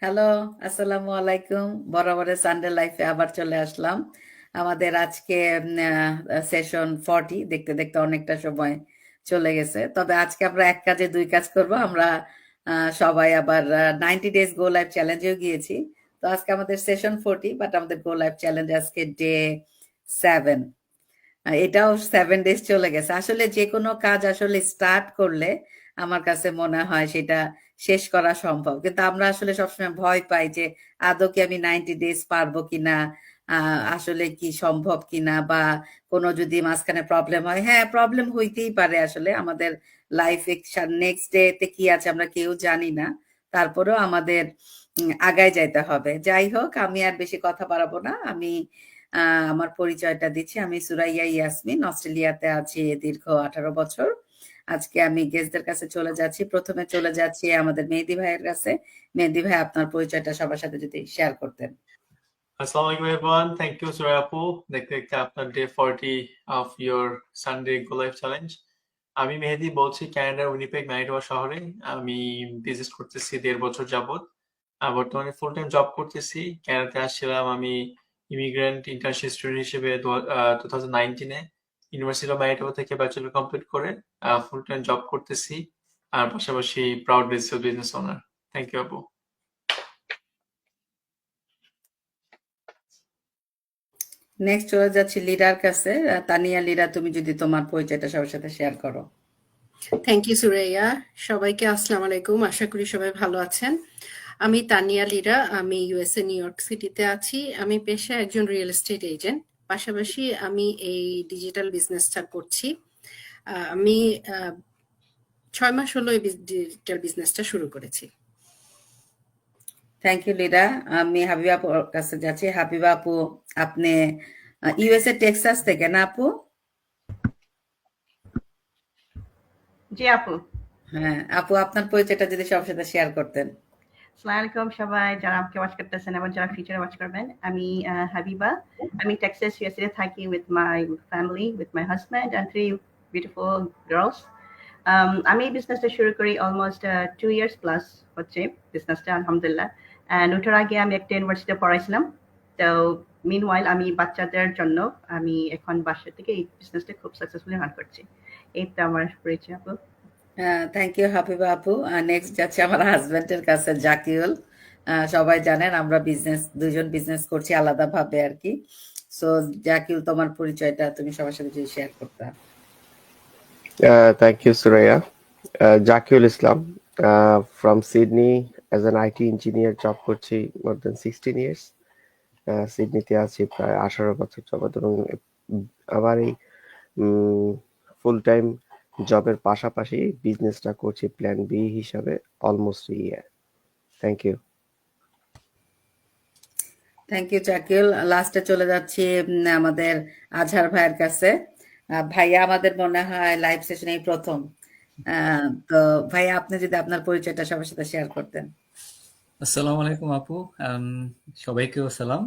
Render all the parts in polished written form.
Hello, আসসালামু আলাইকুম। বরাবরের সানডে লাইফে আবার চলে আসলাম। আমাদের আজকে সেশন 40 দেখতে দেখতে অনেকটা সময় চলে গেছে। তবে আজকে আমরা এক কাজে দুই কাজ করব। আমরা সবাই আবার 90 ডেজ গো লাইভ চ্যালেঞ্জেও গিয়েছি। তো আজকে আমাদের সেশন 40, বাট আমাদের গো লাইভ চ্যালেঞ্জ আজকে ডে 7। এটাও 7 ডেজ চলে গেছে। আসলে যে কোনো কাজ আসলে স্টার্ট করলে আমার কাছে মনে হয় সেটা শেষ করা সম্ভব, কিন্তু আমরা আসলে সবসময় ভয় পাই যে আদৌ কি আমি 90 ডেজ পারবো কিনা, আসলে কি সম্ভব কিনা, বা কোনো যদি মাঝখানে প্রবলেম হয়। হ্যাঁ, প্রবলেম হইতেই পারে। আসলে আমাদের লাইফে নেক্সট ডে তে কি আছে আমরা কেউ জানি না। তারপরেও আমাদের আগায় যাইতে হবে। যাই হোক, আমি আর বেশি কথা বাড়াবো না। আমি আমার পরিচয়টা দিচ্ছি। আমি সুরাইয়া ইয়াসমিন, অস্ট্রেলিয়াতে আছি দীর্ঘ 18 বছর। আজকে আমি গেস্টদের কাছে চলে যাচ্ছি। প্রথমে চলে যাচ্ছি আমাদের মেহেদী ভাইয়ের কাছে। মেহেদী ভাই, আপনার পরিচয়টা সবার সাথে যদি শেয়ার করতেন। আসসালামু আলাইকুম এভরিওয়ান, থ্যাংক ইউ সুরাই আপু। দেখতে দেখতে আপনার day 40 of your Sunday go life challenge. আমি মেহেদী বলছি, ক্যানাডার উইনিপেগ ম্যানিটোবা শহরে। আমি বিজনেস করতেছি 1.5 বছর যাবত। বর্তমানে ফুল টাইম জব করতেছি। ক্যানাডাতে আসছিলাম আমি ইমিগ্রেন্ট ইন্টার্নশিপ স্টুডেন্ট হিসেবে 2019-এ ইউনিভার্সিটি অফ ম্যানিটোবা থেকে ব্যাচেলর কমপ্লিট করে ফুল টাইম জব করতেছি, আর পাশাপাশি proud digital business owner. Thank you আপু। নেক্সট চলে যাচ্ছি লিডার কাছে। তানিয়া, লিডা, তুমি যদি তোমার পরিচয়টা সবার সাথে শেয়ার করো। Thank you Suraiya. সবাইকে আসসালামু আলাইকুম। আশা করি সবাই ভালো আছেন। আমি তানিয়া লিরা। আমি ইউএসএ নিউ ইয়র্ক সিটিতে আছি। আমি পেশায় একজন রিয়েল এস্টেট এজেন্ট। পাশাপাশি আমি এই ডিজিটাল বিজনেসটা করছি। আমি 6 মাস হলো এই ডিজিটাল বিজনেসটা শুরু করেছি। Thank you Lida. আমি হাবিবা আপুর কাছে যাচ্ছি। হাবিবা আপু, আপনি ইউএসএ টেক্সাস থেকে না আপু? জি আপু। হ্যাঁ আপু, আপনার পরিচয়টা যদি সবার সাথে শেয়ার করতেন। আসসালামু আলাইকুম সবাই যারা আমাকে ওয়াচ করতেছেন এবং যারা ফিউচারে ওয়াচ করবেন। আমি হাবিবা। আমি টেক্সাস ইউএসএ থাকি with my family, with my husband and 3 beautiful girls. আমি এই বিজনেসটা শুরু করি অলমোস্ট 2 ইয়ার্স প্লাস হচ্ছে বিজনেসটা, আলহামদুলিল্লাহ। অ্যান্ড ওটার আগে আমি একটা ইউনিভার্সিটিতে পড়াইছিলাম। তো মিনওয়াইল আমি বাচ্চাদের জন্য আমি এখন বাসা থেকে এই বিজনেসটা খুব সাকসেসফুলি রান করছি। এই তো আমার পরিচয় আপু। থ্যাংক ইউ হাবিবা আপু। নেক্সট যাচ্ছে আমার হাজবেন্ডের কাছে, জাকিউল। সবাই জানেন আমরা দুজন বিজনেস করছি আলাদাভাবে আর কি। সো জাকিউল, তোমার পরিচয়টা তুমি সবার সাথে যদি শেয়ার করতে। Thank you, Suraya. Jakiul Islam from Sydney as an IT engineer job করছি more than 16 years. সিডনিতে আছি প্রায় 18 বছর যাবত, এবং আমার এই ফুল টাইম জবের পাশাপাশি বিজনেসটা করছি প্ল্যান বি হিসাবে almost year. Thank you. Thank you Zakiul. লাস্টে চলে যাচ্ছি আমাদের আজহার ভাইয়ের কাছে। ভাইয়া আমাদের মনে হয় লাইভ সেশনে এই প্রথম। তো ভাইয়া, আপনি যদি আপনার পরিচয়টা সবার সাথে শেয়ার করতেন। আসসালামু আলাইকুম আপু, সবাইকেও সালাম।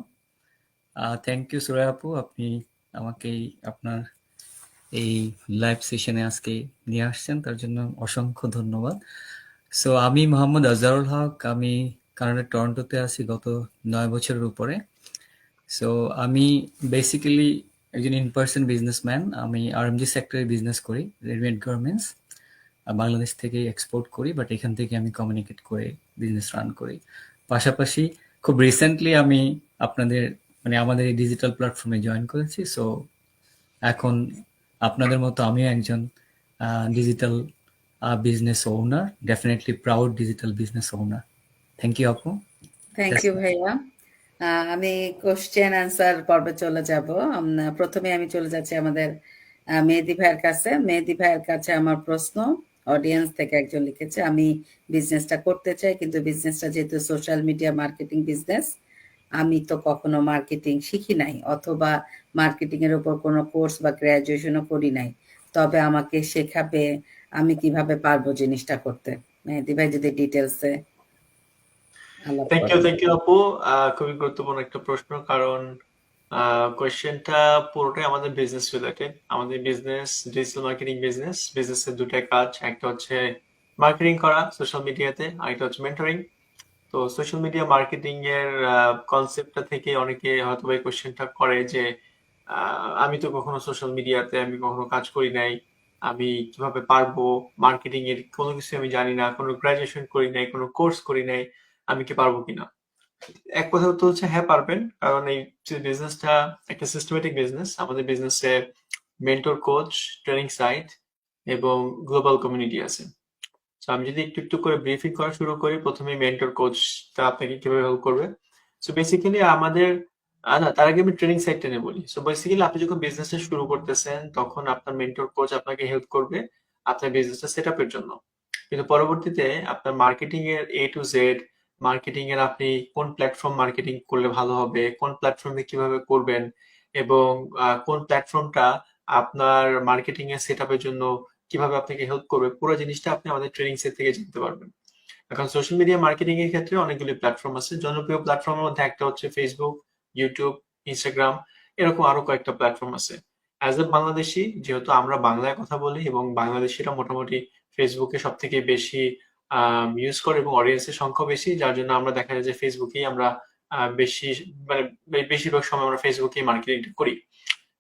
থ্যাংক ইউ সুরাই আপু, আপনি আমাকে আপনার এই লাইভ সেশনে আজকে নিয়ে আসছেন, তার জন্য অসংখ্য ধন্যবাদ। সো আমি মোহাম্মদ আজহারুল হক। আমি কানাডার টরন্টোতে আছি গত 9 বছরের উপরে। সো আমি বেসিক্যালি একজন ইন পার্সন বিজনেসম্যান। আমি আরএমজি সেক্টরে বিজনেস করি, রেডিমেড গার্মেন্টস। বাংলাদেশ থেকে এক্সপোর্ট করি, বাট এখান থেকে আমি কমিউনিকেট করে বিজনেস রান করি। পাশাপাশি খুব রিসেন্টলি আমি আপনাদের আমাদের এই ডিজিটাল প্ল্যাটফর্মে জয়েন করেছি। সো এখন আপনাদের মতো আমিও একজন digital business owner, definitely proud digital business owner. Thank you আপু। থ্যাংক ইউ ভাইয়া। আমি কোশ্চেন আনসার পর্বে চলে যাব। প্রথমে আমি চলে যাচ্ছি আমাদের মেহেদী ভাইয়ের কাছে। মেহেদী ভাইয়ের কাছে আমার প্রশ্ন অডিয়েন্স থেকে একজন লিখেছে, আমি বিজনেসটা করতে চাই, কিন্তু বিজনেসটা যেহেতু সোশ্যাল মিডিয়া মার্কেটিং বিজনেস, আমি তো কখনো মার্কেটিং শিখি নাই, অথবা মার্কেটিং এর উপর কোনো কোর্স বা গ্রাজুয়েশনও করি নাই। তবে আমাকে শেখাবে, আমি কিভাবে পারবো জিনিসটা করতে? মেহেদী ভাই যদি ডিটেলসে আলাপ থ্যাংক করেন। ইউ আপু। খুবই গুরুত্বপূর্ণ একটা প্রশ্ন, কারণ কোয়েশ্চেনটা পুরোটাই আমাদের বিজনেস রিলেটেড। আমাদের বিজনেস ডিজিটাল মার্কেটিং বিজনেস। বিজনেসের দুটাই কাজ, একটা হচ্ছে মার্কেটিং করা সোশ্যাল মিডিয়াতে, আরেকটা হচ্ছে মেন্টরিং। তো সোশ্যাল মিডিয়া মার্কেটিং এর কনসেপ্টটা থেকে অনেকে হয়তো এই কোশ্চেনটা করে যে আমি তো কখনো সোশ্যাল মিডিয়াতে আমি কখনো কাজ করি নাই, আমি কিভাবে পারবো, মার্কেটিং এর কোনো কিছু আমি জানি না, কোনো গ্রাজুয়েশন করি নাই, কোনো কোর্স করি নাই, আমি কি পারবো কিনা। এক কথা তো হচ্ছে হ্যাঁ পারবেন, কারণ এই বিজনেসটা একটা সিস্টেমেটিক বিজনেস। আমাদের বিজনেসে মেন্টর, কোচ, ট্রেনিং সাইট এবং গ্লোবাল কমিউনিটি আছে। তো আমি যদি একটু একটু করে ব্রিফিং করা শুরু করি, প্রথমে মেন্টর কোচটা আপনাকে কিভাবে হেল্প করবে। সো বেসিক্যালি আমাদের না, তার আগে আমি ট্রেনিং সাইটটা নিয়ে বলি। সো বেসিক্যালি আপনি যখন বিজনেসটা শুরু করতেছেন তখন আপনার মেন্টর কোচ আপনাকে হেল্প করবে আপনার বিজনেসটা সেট আপের জন্য। কিন্তু পরবর্তীতে আপনার মার্কেটিং এর এ টু জেড, মার্কেটিং এর আপনি কোন প্ল্যাটফর্ম মার্কেটিং করলে ভালো হবে, কোন প্ল্যাটফর্মে কিভাবে করবেন, এবং কোন প্ল্যাটফর্মটা আপনার মার্কেটিং এর সেট আপের জন্য কিভাবে আপনাকে হেল্প করবে, পুরো জিনিসটা আপনি আমাদের ট্রেনিং সেট থেকে জানতে পারবেন। এখন সোশ্যাল মিডিয়া মার্কেটিং এর ক্ষেত্রে অনেকগুলি প্ল্যাটফর্ম আছে। জনপ্রিয় প্ল্যাটফর্মের মধ্যে একটা হচ্ছে ফেসবুক, ইউটিউব, ইনস্টাগ্রাম, এরকম আরো কয়েকটা প্ল্যাটফর্ম আছে। অ্যাজ এ বাংলাদেশি, যেহেতু আমরা বাংলায় কথা বলি এবং বাংলাদেশিরা মোটামুটি ফেসবুকে সব থেকে বেশি ইউজ করে এবং অডিয়েন্সের সংখ্যা বেশি, যার জন্য আমরা দেখা যায় যে ফেসবুকেই আমরা বেশি, মানে বেশিরভাগ সময় আমরা ফেসবুকেই মার্কেটিংটা করি,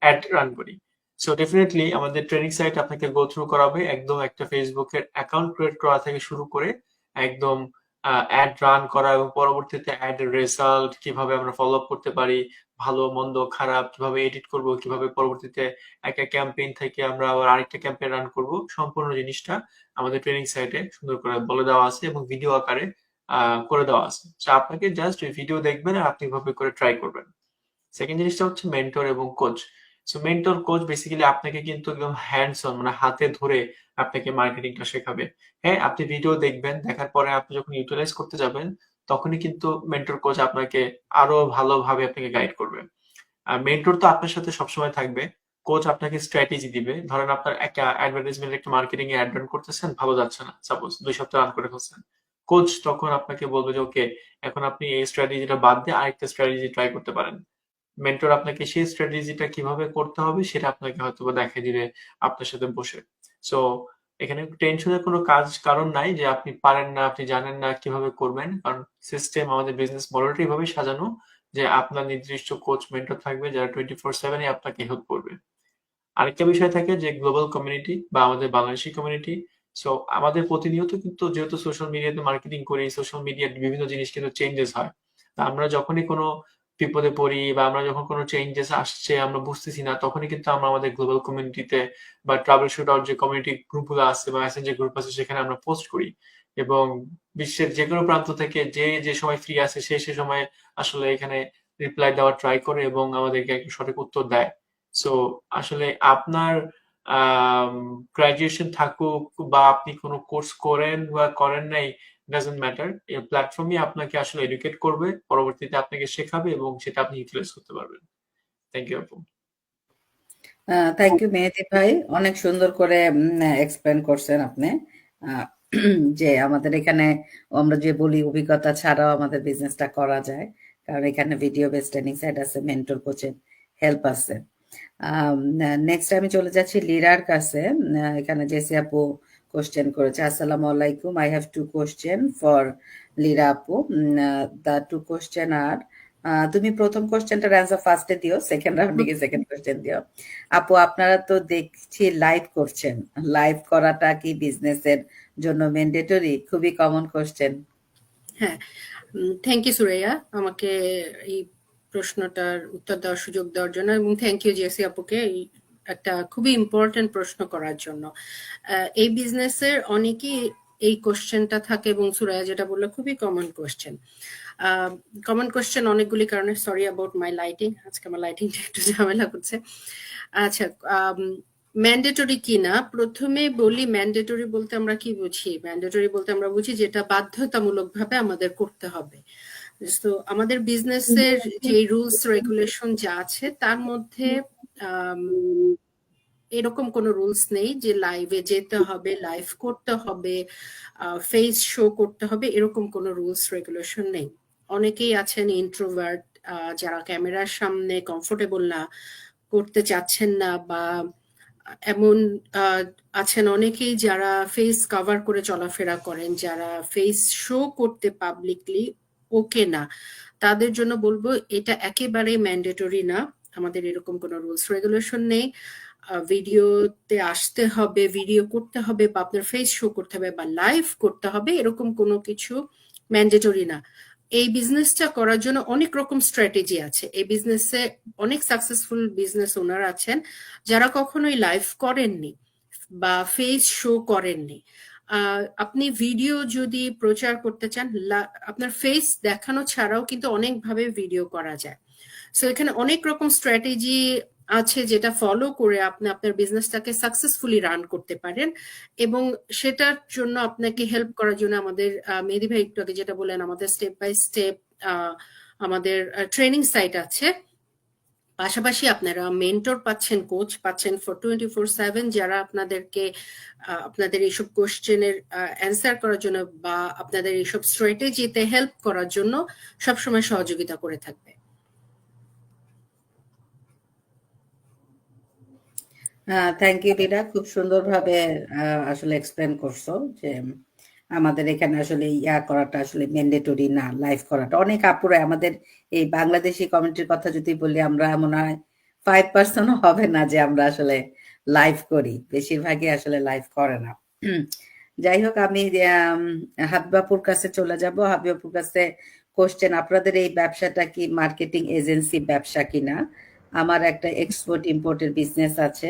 অ্যাড রান করি। সো ডেফিনেটলি আমাদের ট্রেনিং সাইট আপনাকে গো থ্রু করাবে একদম একটা ফেসবুকের অ্যাকাউন্ট ক্রিয়েট করা থেকে শুরু করে একদম অ্যাড রান করা, এবং পরবর্তীতে অ্যাড রেজাল্ট কিভাবে আমরা ফলো আপ করতে পারি, ভালো মন্দ খারাপ কিভাবে এডিট করব, কিভাবে পরবর্তীতে একটা ক্যাম্পেইন থেকে আমরা আবার আরেকটা ক্যাম্পেইন রান করব, সম্পূর্ণ জিনিসটা আমাদের ট্রেনিং সাইটে সুন্দর করে বলে দেওয়া আছে এবং ভিডিও আকারে করে দেওয়া আছে। সো আপনাকে জাস্ট ভিডিও দেখবেন আর আপনি এভাবে করে ট্রাই করবেন। সেকেন্ড জিনিসটা হচ্ছে মেন্টর এবং coach. So mentor coach basically আপনাকে কিন্তু একদম হ্যান্ডস অন, মানে হাতে ধরে আপনাকে মার্কেটিংটা শেখাবে। হ্যাঁ, আপনি ভিডিও দেখবেন, দেখার পরে আপনি যখন ইউটিলাইজ করতে যাবেন তখনই কিন্তু মেন্টর কোচ আপনাকে আরো ভালোভাবে আপনাকে গাইড করবে। আর মেন্টর তো আপনার সাথে সবসময় থাকবে, কোচ আপনাকে স্ট্র্যাটেজি দিবে। ধরেন আপনার একটা অ্যাডভার্টাইজমেন্ট, একটা মার্কেটিং এ অ্যাড রান করতেছেন, ভালো যাচ্ছে না, সাপোজ 2 সপ্তাহ রান করে ফেলছেন, কোচ তখন আপনাকে বলবে যে ওকে, এখন আপনি এই স্ট্র্যাটেজিটা বাদ দিয়ে আরেকটা স্ট্র্যাটেজি ট্রাই করতে পারেন। মেন্টর আপনাকে সেই স্ট্র্যাটেজিটা কিভাবে করতে হবে সেটা আপনাকে হয়তোবা দেখাই দিবে আপনার সাথে বসে। সো এখানে টেনশনের কোনো কারণ নাই যে আপনি পারেন না, আপনি জানেন না কিভাবে করবেন, কারণ সিস্টেম, আমাদের বিজনেস মডেলটা এভাবে সাজানো যে আপনার নির্দিষ্ট কোচ মেন্টর থাকবে যারা 24/7 আপনাকে হেল্প করবে। আরেকটা বিষয় থাকে যে গ্লোবাল কমিউনিটি বা আমাদের বাংলাদেশি কমিউনিটি। সো আমাদের প্রতিনিয়ত কিন্তু, যেহেতু সোশ্যাল মিডিয়াতে মার্কেটিং করি, সোশ্যাল মিডিয়ার বিভিন্ন জিনিস কিন্তু চেঞ্জেস হয়। তা আমরা যখনই কোনো বিপদে পড়ি বা আমরা যখন কোনো চেঞ্জেস আসছে আমরা বুঝতেছি না, তখনই কিন্তু আমরা আমাদের গ্লোবাল কমিউনিটিতে বা ট্রাভেল শুটার যে কমিউনিটি গ্রুপগুলো আছে বা মেসেঞ্জার গ্রুপ আছে সেখানে আমরা পোস্ট করি, এবং বিশ্বের যে কোনো প্রান্ত থেকে যে যে সময় ফ্রি আছে সে সময় আসলে এখানে রিপ্লাই দেওয়ার ট্রাই করে এবং আমাদেরকে একটা সঠিক উত্তর দেয়। সো আসলে আপনার গ্রাজুয়েশন থাকুক বা আপনি কোনো কোর্স করেন বা করেন নাই, ডাজন্ট ম্যাটার, এই প্ল্যাটফর্মই আপনাকে আসলে এডুকেট করবে, পরবর্তীতে আপনাকে শেখাবে এবং সেটা আপনি ইউটিলাইজ করতে পারবেন। থ্যাংক ইউ আপু। থ্যাংক ইউ মেহেদি ভাই, অনেক সুন্দর করে এক্সপ্লেন করছেন আপনি। আহ, যে আমাদের এখানে আমরা যে বলি অভিজ্ঞতা ছাড়াও আমাদের বিজনেসটা করা যায়, কারণ এখানে ভিডিও বেস ট্রেনিং সাইট আছে, মেন্টর কোচের হেল্প আছে। নেক্সট আমি চলে যাচ্ছি লিরার কাছে। এখানে জেসি আপু কোশ্চেন করেছে, আসসালামু আলাইকুম, I have 2 question for Lira আপু। দ্য 2 কোশ্চেন আর, তুমি প্রথম কোশ্চেনটার অ্যান্সার ফার্স্টে দিও, সেকেন্ড রাউন্ডে গিয়ে সেকেন্ড কোশ্চেন দিও। আপু আপনারা তো দেখছি লাইভ করছেন, লাইভ করাটা কি বিজনেসের জন্য ম্যান্ডেটরি? খুবই কমন কোশ্চেন। হ্যাঁ, থ্যাংক ইউ সুরাইয়া আমাকে এই প্রশ্নটার উত্তর দেওয়ার সুযোগ দেওয়ার জন্য, এবং থ্যাংক ইউ জেসি আপুকে এই একটা খুবই ইম্পর্টেন্ট প্রশ্ন করার জন্য। এই বিজনেসের অনেকেই এই কোশ্চেনটা থাকে, এবং সুরাইয়া যেটা বললো খুবই কমন কোশ্চেন। কমন কোশ্চেন অনেকগুলি কারণে, সরি অ্যাবাউট মাই লাইটিং, আজকে আমার লাইটিংটা একটু ঝামেলা করছে। আচ্ছা, ম্যান্ডেটরি কিনা প্রথমে বলি। ম্যান্ডেটরি বলতে আমরা কি বুঝি? ম্যান্ডেটরি বলতে আমরা বুঝি যেটা বাধ্যতামূলক ভাবে আমাদের করতে হবে। তো আমাদের বিজনেসের যে রুলস রেগুলেশন যা আছে তার মধ্যে এরকম কোনো রুলস নেই যে লাইভে যেতে হবে, লাইভ করতে হবে, ফেস শো করতে হবে, এরকম কোনো রুলস রেগুলেশন নেই। অনেকেই আছেন ইন্ট্রোভার্ট, যারা ক্যামেরার সামনে কমফোর্টেবল না, করতে চাচ্ছেন না, বা এমন আছেন অনেকেই যারা ফেস কভার করে চলাফেরা করেন, যারা ফেস শো করতে পাবলিকলি ওকে না, তাদের জন্য বলবো এটা একেবারে ম্যান্ডেটরি না। আমাদের এরকম কোনো রুলস রেগুলেশন নেই। ভিডিওতে আসতে হবে, ভিডিও করতে হবে, বা আপনার ফেস শো করতে হবে, বা লাইভ করতে হবে, এরকম কোনো কিছু ম্যান্ডেটরি না। এই বিজনেসটা করার জন্য অনেক রকম স্ট্র্যাটেজি আছে। এই বিজনেসে অনেক সাকসেসফুল বিজনেস ওনার আছেন যারা কখনোই লাইভ করেননি বা ফেস শো করেননি। আপনি ভিডিও যদি প্রচার করতে চান, আপনার ফেস দেখানো ছাড়াও কিন্তু অনেকভাবে ভিডিও করা যায়। সো এখানে অনেক রকম স্ট্র্যাটেজি আছে যেটা ফলো করে আপনি আপনার বিজনেসটাকে সাকসেসফুলি রান করতে পারেন, এবং সেটার জন্য আপনাকে হেল্প করার জন্য আমাদের মেহেদী ভাই একটু আগে যেটা বললেন, আমাদের স্টেপ বাই স্টেপ আমাদের ট্রেনিং সাইট আছে। পাশাপাশি আপনারা মেন্টর পাচ্ছেন, কোচ পাচ্ছেন ফর 24/7, যারা আপনাদেরকে আপনাদের এইসব কোশ্চেনের অ্যান্সার করার জন্য বা আপনাদের এইসব স্ট্র্যাটেজিতে হেল্প করার জন্য সবসময় সহযোগিতা করে থাকবে। থ্যাংক ইউ লীরা, খুব সুন্দরভাবে আসলে এক্সপ্লেন করছো যে আমাদের এখানে আসলে ইয়া করাটা আসলে ম্যান্ডেটরি না, লাইভ করাটা। অনেক আপুরা আমাদের এই বাংলাদেশি কমিউনিটির কথা যদি বলি, আমরা মনে হয় 5% হবে না যে আমরা আসলে লাইভ করি, বেশিরভাগই আসলে লাইভ করে না। যাই হোক, আমি হাবিবাপুর কাছে চলে যাব। হাবিবাপুর কাছে কোশ্চেন, আপনাদের এই ব্যবসাটা কি মার্কেটিং এজেন্সি ব্যবসা কিনা? আমার একটা এক্সপোর্ট ইম্পোর্টের বিজনেস আছে,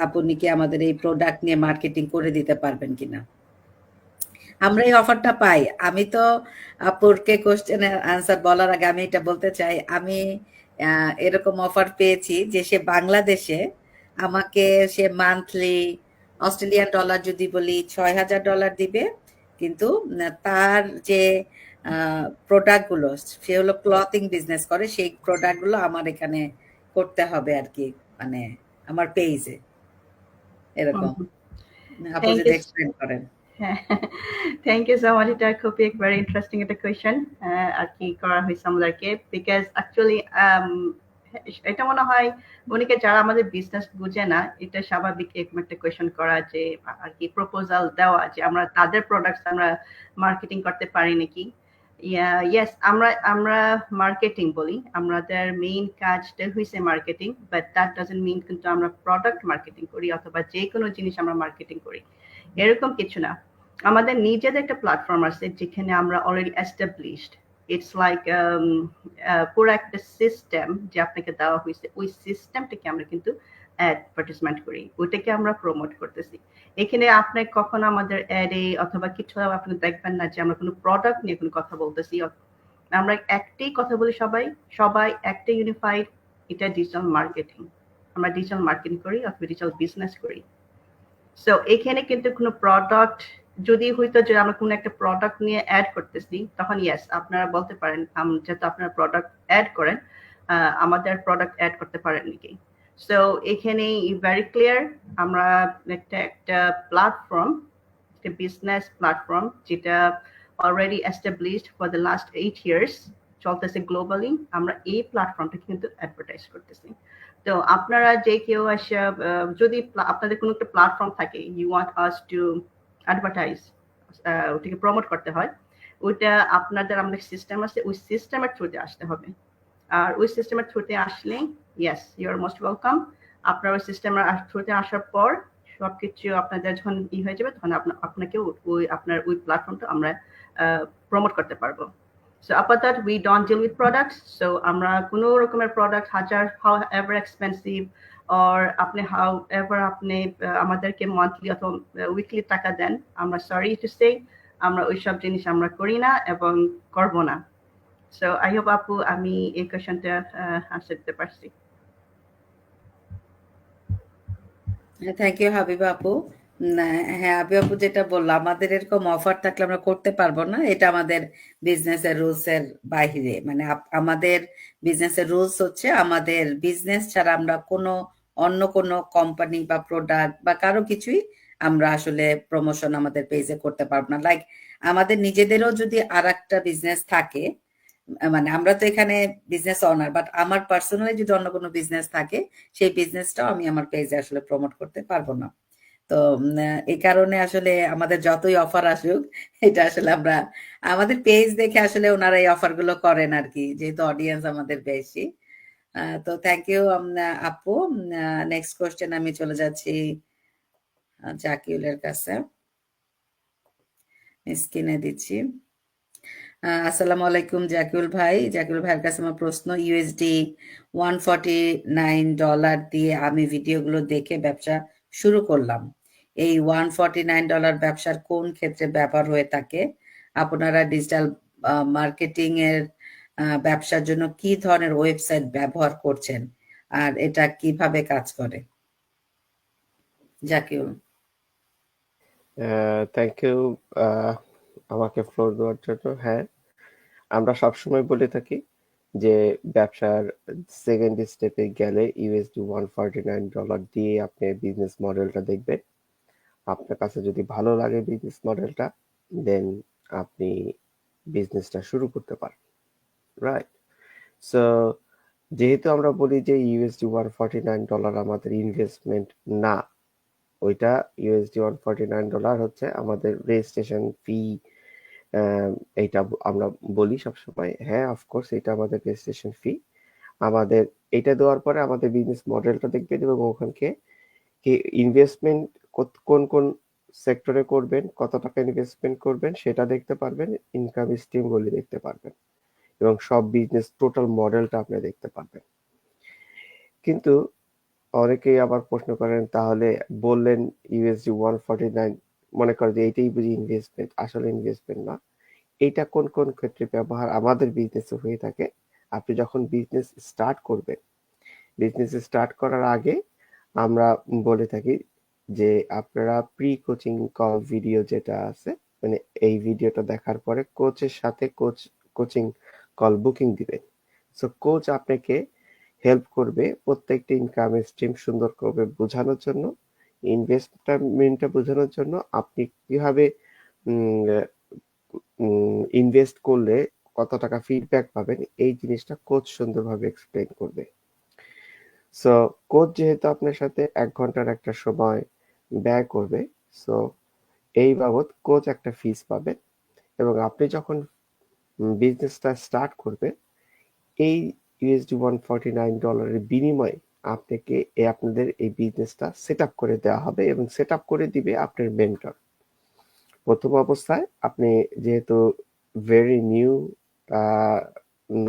আপনি কি আমাদের এই প্রোডাক্ট নিয়ে মার্কেটিং করে দিতে পারবেন কিনা? আমরা এই অফারটা পাই। আমি তো আপুরকে কোশ্চেনের আনসার বলার আগে আমি এটা বলতে চাই, আমি এরকম অফার পেয়েছি যে সে বাংলাদেশে আমাকে, সে মান্থলি অস্ট্রেলিয়ান ডলার যদি বলি $6,000 দিবে, কিন্তু তার যে প্রোডাক্ট গুলো, সে হলো ক্লথিং বিজনেস করে, সেই প্রোডাক্ট গুলো আমার এখানে করতে হবে আর কি, মানে আমার পেজে এরকম। আপু Thank যদি you. এক্সপ্লেন করেন। Thank you so much. এটা খুবই very interesting একটা question আর কি করা হয়েছে আমাদেরকে, because actually এটা মনে হয় অনেকে যারা আমাদের বিজনেস বুঝে না, এটা স্বাভাবিক এরকম একটা কোয়েশ্চেন করা যে আর কি প্রপোজাল দেওয়া যে আমরা তাদের প্রোডাক্টস আমরা মার্কেটিং করতে পারি নাকি। ইয়েস, আমরা মার্কেটিং বলি, আমাদের মেইন কাজটা হয়েছে marketing, but that doesn't mean কিন্তু আমরা প্রোডাক্ট মার্কেটিং করি অথবা যে কোনো জিনিস আমরা মার্কেটিং করি, এরকম কিছু না। আমাদের নিজেদের একটা প্ল্যাটফর্ম আছে যেখানে আমরা অলরেডি এস্টাবলিশড। ইটস লাইক পুরো একটা সিস্টেম যে আপনাকে দেওয়া হয়েছে, ওই সিস্টেমটাকে আমরা কিন্তু অ্যাডভার্টাইজমেন্ট করি, ওইটাকে আমরা প্রমোট করতেছি। এখানে আপনি কখনো আমাদের অ্যাডে অথবা কিছু আপনি দেখবেন না যে আমরা কোনো প্রোডাক্ট নিয়ে কোনো কথা বলতেছি। আমরা একটাই কথা বলি, সবাই একটা ইউনিফাইড, এটা ডিজিটাল মার্কেটিং। আমরা ডিজিটাল মার্কেটিং করি অথবা ডিজিটাল বিজনেস করি। সো এখানে কিন্তু কোনো প্রোডাক্ট যদি হইতো যে আমরা কোনো একটা প্রোডাক্ট নিয়ে অ্যাড করতেছি, তখন ইয়েস আপনারা বলতে পারেন যেহেতু আপনারা প্রোডাক্ট অ্যাড করেন, আমাদের প্রোডাক্ট অ্যাড করতে পারেন নাকি। সো এখানে ভেরি ক্লিয়ার, আমরা একটা প্ল্যাটফর্ম, একটা বিজনেস প্ল্যাটফর্ম যেটা already established for the last 8 years, চলতেছে গ্লোবালি। আমরা এই প্ল্যাটফর্মটা কিন্তু অ্যাডভার্টাইজ করতেছি। তো আপনারা যে কেউ আসে, যদি আপনাদের কোনো একটা প্ল্যাটফর্ম থাকে, you want us to advertise, ওটাকে প্রমোট করতে হয়, ওইটা আপনাদের আমাদের সিস্টেম আছে, ওই সিস্টেমের থ্রুতে আসতে হবে। আর ওই সিস্টেমের থ্রুতে আসলে yes, you are most welcome. আপনার ওই সিস্টেমের থ্রুতে আসার পর সবকিছু আপনাদের যখন হয়ে যাবে, তখন আপনাকে আপনার ওই প্ল্যাটফর্মটা আমরা প্রমোট করতে পারবো। So apart that, we don't deal with products. So আমরা কোনো রকমের প্রোডাক্ট, however expensive or আপনি however আপনি আমাদেরকে মান্থলি অথবা উইকলি টাকা দেন, আমরা সরি টু সে আমরা ওইসব জিনিস আমরা করি না এবং করব না। সো আই হোপ আপু আমি এই কোয়েশ্চনটা আনসার দিতে পারছি। থ্যাংক ইউ হাবিবা আপু। হ্যাঁ, হাবিবা আপু যেটা বললো, আমাদের এরকম অফার থাকলে আমরা করতে পারবো না, এটা আমাদের বিজনেসের রুলস এর বাইরে। মানে আমাদের বিজনেসের রুলস হচ্ছে, আমাদের বিজনেস ছাড়া আমরা অন্য কোনো কোম্পানি বা প্রোডাক্ট বা কারো কিছুই আমরা আসলে প্রমোশন আমাদের পেজে করতে পারবো না। লাইক আমাদের নিজেদেরও যদি আর একটা বিজনেস থাকে, মানে আমরা তো এখানে বিজনেস ওনার, বাট আমার পার্সোনালি যদি অন্য কোনো বিজনেস থাকে সেই বিজনেসটাও আমি আমার পেজে আসলে প্রমোট করতে পারবো না। তো এই কারণে আসলে আমাদের যতই অফার আসুক, এটা আসলে আমরা আমাদের পেজ দেখে আসলে ওনারা এই অফার গুলো করেন আর কি, যেহেতু অডিয়েন্স আমাদের বেশি। তো থ্যাংক ইউ আপু। নেক্সট কোশ্চেন আমি চলে যাচ্ছি জাকিউলের কাছে, স্ক্রিনে দিচ্ছি। আসসালামু আলাইকুম জাকিউল ভাই। জাকিউল ভাইয়ের কাছে আমার প্রশ্ন, ইউএসডি $149 দিয়ে আমি ভিডিওগুলো দেখে ব্যবসা শুরু করলাম। এই $149 ব্যবসার কোন ক্ষেত্রে ব্যবহার হয়ে থাকে? আপনারা ডিজিটাল মার্কেটিং এর ব্যবসার জন্য কি ধরনের ওয়েবসাইট ব্যবহার করছেন, আর এটা কিভাবে কাজ করে? জাকিউল। থ্যাংক ইউ আমাকে ফ্লোর দেওয়ার জন্য। হ্যাঁ, আমরা সবসময় বলে থাকি যে ব্যবসার সেকেন্ড স্টেপে গেলে ইউএসডি $149 দিয়ে আপনি বিজনেস মডেলটা দেখবেন। আপনার কাছে যদি ভালো লাগে বিজনেস মডেলটা, দেন আপনি বিজনেসটা শুরু করতে পারেন, রাইট? সো যেহেতু আমরা বলি যে ইউএসডি $149 আমাদের ইনভেস্টমেন্ট না, ওইটা ইউএসডি $149 হচ্ছে আমাদের রেজিস্ট্রেশন ফি। এইটা আমরা বলি সবসময়। হ্যাঁ, অফকোর্স এটা আমাদের রেজিস্ট্রেশন ফি। আমাদের এটা দেওয়ার পরে আমাদের বিজনেস মডেলটা দেখবেন এবং ওখানকে ইনভেস্টমেন্ট কোন কোন সেক্টরে করবেন, কত টাকা ইনভেস্টমেন্ট করবেন সেটা দেখতে পারবেন, ইনকাম স্ট্রিমগুলি দেখতে পারবেন এবং সব বিজনেস টোটাল মডেলটা আপনি দেখতে পারবেন। কিন্তু অনেকেই আবার প্রশ্ন করেন, তাহলে বললেন ইউএসডি 149, মনে করে যে এইটাই বুঝি ইনভেস্টমেন্ট। আসলে ইনভেস্টমেন্ট না। এইটা কোন কোন ক্ষেত্রে ব্যবহার আমাদের বিজনেসে হয়ে থাকে? আপনি যখন বিজনেস স্টার্ট করবেন, বিজনেস স্টার্ট করার আগে আমরা বলে থাকি যে আপনারা প্রি কোচিং কল ভিডিও যেটা আছে, মানে এই ভিডিওটা দেখার পরে কোচের সাথে কোচিং কল বুকিং দিবেন। সো কোচ আপনাকে হেল্প করবে প্রত্যেকটা ইনকাম স্ট্রিম সুন্দর করবে বোঝানোর জন্য, ইনভেস্টমেন্টটা বোঝানোর জন্য, আপনি কিভাবে ইনভেস্ট করলে কত টাকা ফিডব্যাক পাবেন, এই জিনিসটা কোচ সুন্দরভাবে এক্সপ্লেন করবে। সো কোচ যেহেতু আপনার সাথে 1 ঘন্টার একটা সময় ব্যয় করবে, সো এই বাবদ কোচ একটা ফিস পাবেন এবং আপনি যখন বিজনেসটা স্টার্ট করবেন, এই ইউএসডি $149 বিনিময়ে আপনাকে আপনাদের এই বিজনেসটা সেট আপ করে দেওয়া হবে এবং সেট আপ করে দিবে আপনার মেন্টর। প্রথম অবস্থায় আপনি যেহেতু very new,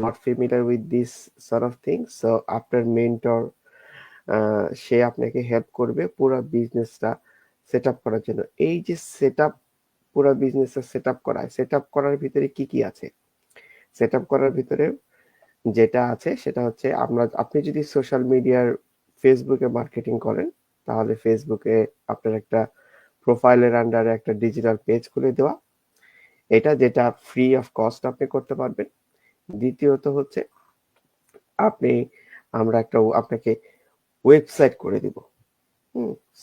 not familiar with this sort of things, so আপনার মেন্টর সে আপনাকে হেল্প করবে পুরো বিজনেসটা সেট আপ করার জন্য। এই যে সেট আপ, পুরো বিজনেসটা সেট আপ করার ভিতরে কি কি আছে? সেট আপ করার ভিতরে যেটা আছে সেটা হচ্ছে, আপনি যদি সোশ্যাল মিডিয়ার ফেসবুকে মার্কেটিং করেন, তাহলে ফেসবুকে আপনার একটা প্রোফাইলের আন্ডারে একটা ডিজিটাল পেজ খুলে দেওয়া, যেটা ফ্রি অফ কস্ট আপনি করতে পারবেন। দ্বিতীয়ত হচ্ছে আমরা আপনাকে ওয়েবসাইট করে দিব।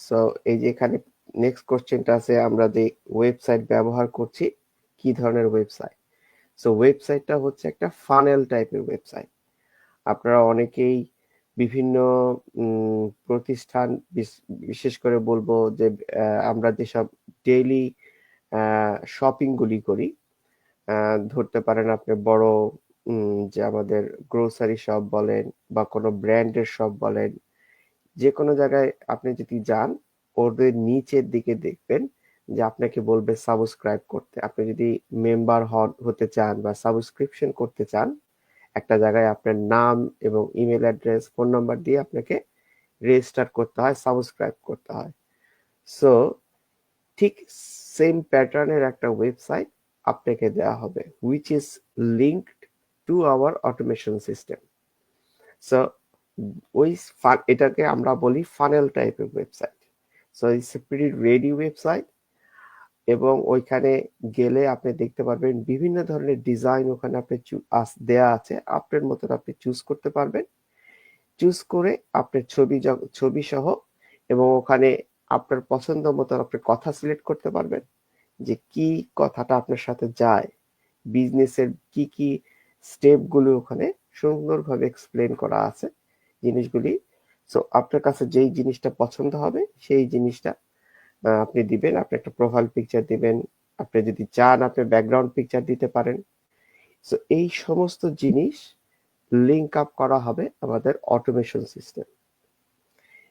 সো এই যে এখানে নেক্সট কোশ্চেনটা আছে, আমরা যে ওয়েবসাইট ব্যবহার করছি, কি ধরনের ওয়েবসাইট? সো ওয়েবসাইটটা হচ্ছে একটা ফানেল টাইপের ওয়েবসাইট। আপনারা অনেকেই বিভিন্ন প্রতিষ্ঠান, বিশেষ করে বলবো যে আমরা যেসব ডেইলি শপিং গুলি করি, ধরতে পারেন আপনি বড় যে আমাদের গ্রোসারি শপ বলেন বা কোনো ব্র্যান্ডের শপ বলেন, যে কোনো জায়গায় আপনি যদি যান, ওদের নিচের দিকে দেখবেন যে আপনাকে বলবে সাবস্ক্রাইব করতে। আপনি যদি মেম্বার হতে চান বা সাবস্ক্রিপশন করতে চান, একটা জায়গায় আপনার নাম এবং ইমেল অ্যাড্রেস, ফোন নাম্বার দিয়ে আপনাকে রেজিস্টার করতে হয়, সাবস্ক্রাইব করতে হয়। সো ঠিক সেম প্যাটার্নের একটা ওয়েবসাইট আপনাকে দেওয়া হবে, which is linked to our automation system. So এটাকে আমরা বলি ফানেল টাইপের website. So it's a pretty ready website এবং ওইখানে গেলে আপনি দেখতে পারবেন বিভিন্ন ধরনের ডিজাইন ওখানে আপনি দেয়া আছে, আপনার মতন আপনি চুজ করতে পারবেন। চুজ করে আপনার ছবি সহ এবং ওখানে আপনার পছন্দ মতো আপনি কথা সিলেক্ট করতে পারবেন যে কি কথাটা আপনার সাথে যায়, বিজনেসের কি কি স্টেপগুলো ওখানে সুন্দরভাবে এক্সপ্লেন করা আছে জিনিসগুলি। সো আপনার কাছে যেই জিনিসটা পছন্দ হবে সেই জিনিসটা আপনি দিবেন। আপনি একটা প্রোফাইল পিকচার দিবেন, আপনি যদি চান আপনি ব্যাকগ্রাউন্ড পিকচার দিতে পারেন। সো এই সমস্ত জিনিস লিঙ্ক আপ করা হবে আমাদের অটোমেশন সিস্টেম,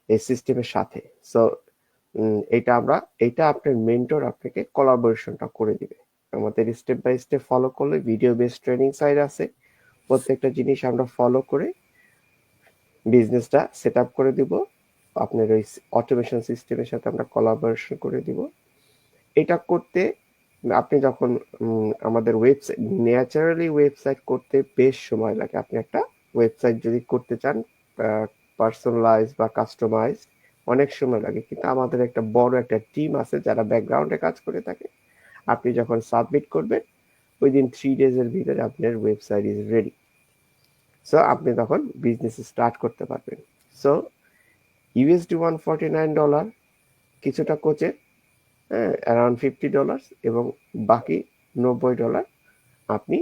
এই সিস্টেমের সাথে। সো এটা আপনার মেন্টর আপনাকে কোলাবোরেশনটা করে দিবে। আমাদের স্টেপ বাই স্টেপ ফলো করলে ভিডিও বেসড ট্রেনিং সাইট আছে, প্রত্যেকটা জিনিস আমরা ফলো করে বিজনেসটা সেট আপ করে দিব। আপনার ওই অটোমেশন সিস্টেমের সাথে আমরা কোলাবোরেশন করে দিব। এটা করতে আপনি যখন আমাদের ওয়েবসাইট, ন্যাচারালি ওয়েবসাইট করতে বেশ সময় লাগে। আপনি একটা ওয়েবসাইট যদি করতে চান পার্সোনালাইজ বা কাস্টমাইজ, অনেক সময় লাগে, কিন্তু আমাদের একটা বড় একটা টিম আছে যারা ব্যাকগ্রাউন্ডে কাজ করে থাকে। আপনি যখন সাবমিট করবেন উইদিন 3 ডেজের ভিতরে আপনার ওয়েবসাইট ইজ রেডি। সো আপনি তখন বিজনেস স্টার্ট করতে পারবেন। সো ইউএসডি $149, কিছুটা কোচের অ্যারাউন্ড $50 এবং বাকি $90 আপনি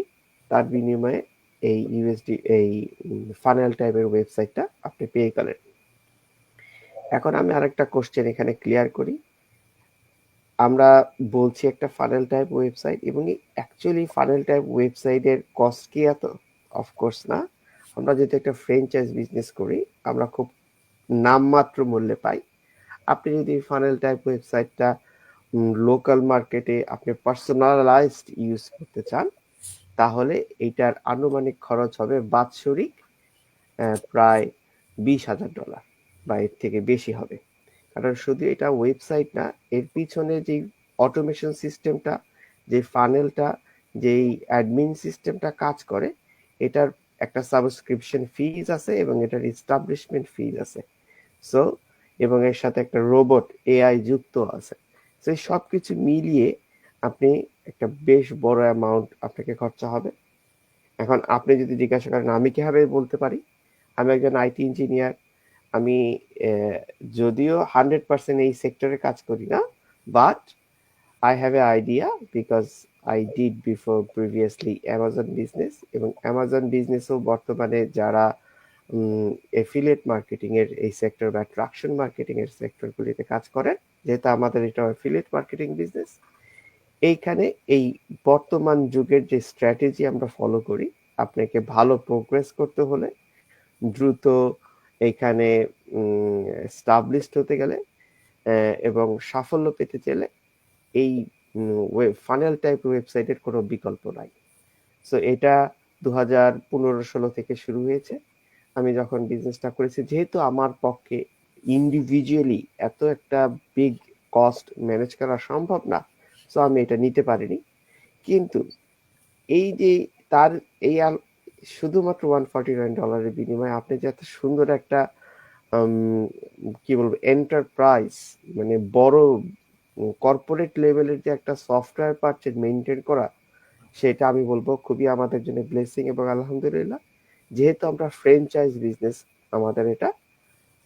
তার বিনিময়ে এই ইউএসডি এই ফানেল টাইপের ওয়েবসাইটটা আপনি পে করেন। এখন আমি আরেকটা কোশ্চেন এখানে ক্লিয়ার করি। আমরা বলছি একটা ফানেল টাইপ ওয়েবসাইট, এবং অ্যাকচুয়ালি ফানেল টাইপ ওয়েবসাইটের কস্ট কি এত? অফকোর্স না। আমরা যদি একটা ফ্র্যাঞ্চাইজ বিজনেস করি আমরা খুব নামমাত্র মূল্যে পাই। আপনি যদি ফানেল টাইপ ওয়েবসাইটটা লোকাল মার্কেটে আপনি পার্সোনালাইজড ইউজ করতে চান তাহলে এটার আনুমানিক খরচ হবে বাৎসরিক প্রায় $20,000 বা এর থেকে বেশি হবে। কারণ শুধু এটা ওয়েবসাইট না, এর পিছনে যে অটোমেশন সিস্টেমটা, যে ফানেলটা, যেই অ্যাডমিন সিস্টেমটা কাজ করে, এটার একটা সাবস্ক্রিপশন ফিজ আছে এবং এটার এস্টাবলিশমেন্ট ফিজ আছে। সো এবং এর সাথে একটা রোবট এআই যুক্ত আছে। সেই সব কিছু মিলিয়ে আপনি একটা বেশ বড় অ্যামাউন্ট আপনাকে খরচা হবে। এখন আপনি যদি জিজ্ঞাসা করেন আমি কিভাবে বলতে পারি, আমি একজন আইটি ইঞ্জিনিয়ার। আমি যদিও 100% এই সেক্টরে কাজ করি না, but I have a idea because I did before previously Amazon business, এবং অ্যামাজন বিজনেসও বর্তমানে যারা এফিলিয়েট মার্কেটিং এর এই সেক্টর বা ট্রাকশন মার্কেটিং এর সেক্টরগুলিতে কাজ করেন, যেহেতু আমাদের এটা এফিলিয়েট মার্কেটিং বিজনেস, এইখানে এই বর্তমান যুগের যে স্ট্র্যাটেজি আমরা ফলো করি, আপনাকে ভালো প্রোগ্রেস করতে হলে, দ্রুত এইখানে এস্টাবলিশড হতে গেলে এবং সাফল্য পেতে চাইলে এই ফানেল টাইপ ওয়েবসাইটের কোনো বিকল্প নাই। সো এটা 2015-16 থেকে শুরু হয়েছে। আমি যখন বিজনেসটা করেছি, যেহেতু আমার পক্ষে ইন্ডিভিজুয়ালি এত একটা বিগ কস্ট ম্যানেজ করা সম্ভব না, সো আমি এটা নিতে পারিনি। কিন্তু এই যে তার এই শুধুমাত্র $149 বিনিময়ে আপনি যে এত সুন্দর একটা কি বলবো এন্টারপ্রাইজ, মানে বড় কর্পোরেট লেভেলের যে একটা সফটওয়্যার পাচ্ছেন মেনটেন করা, সেটা আমি বলবো খুবই আমাদের জন্য ব্লেসিং। এবং আলহামদুলিল্লাহ, যেহেতু আমরা ফ্র্যাঞ্চাইজ বিজনেস, আমাদের এটা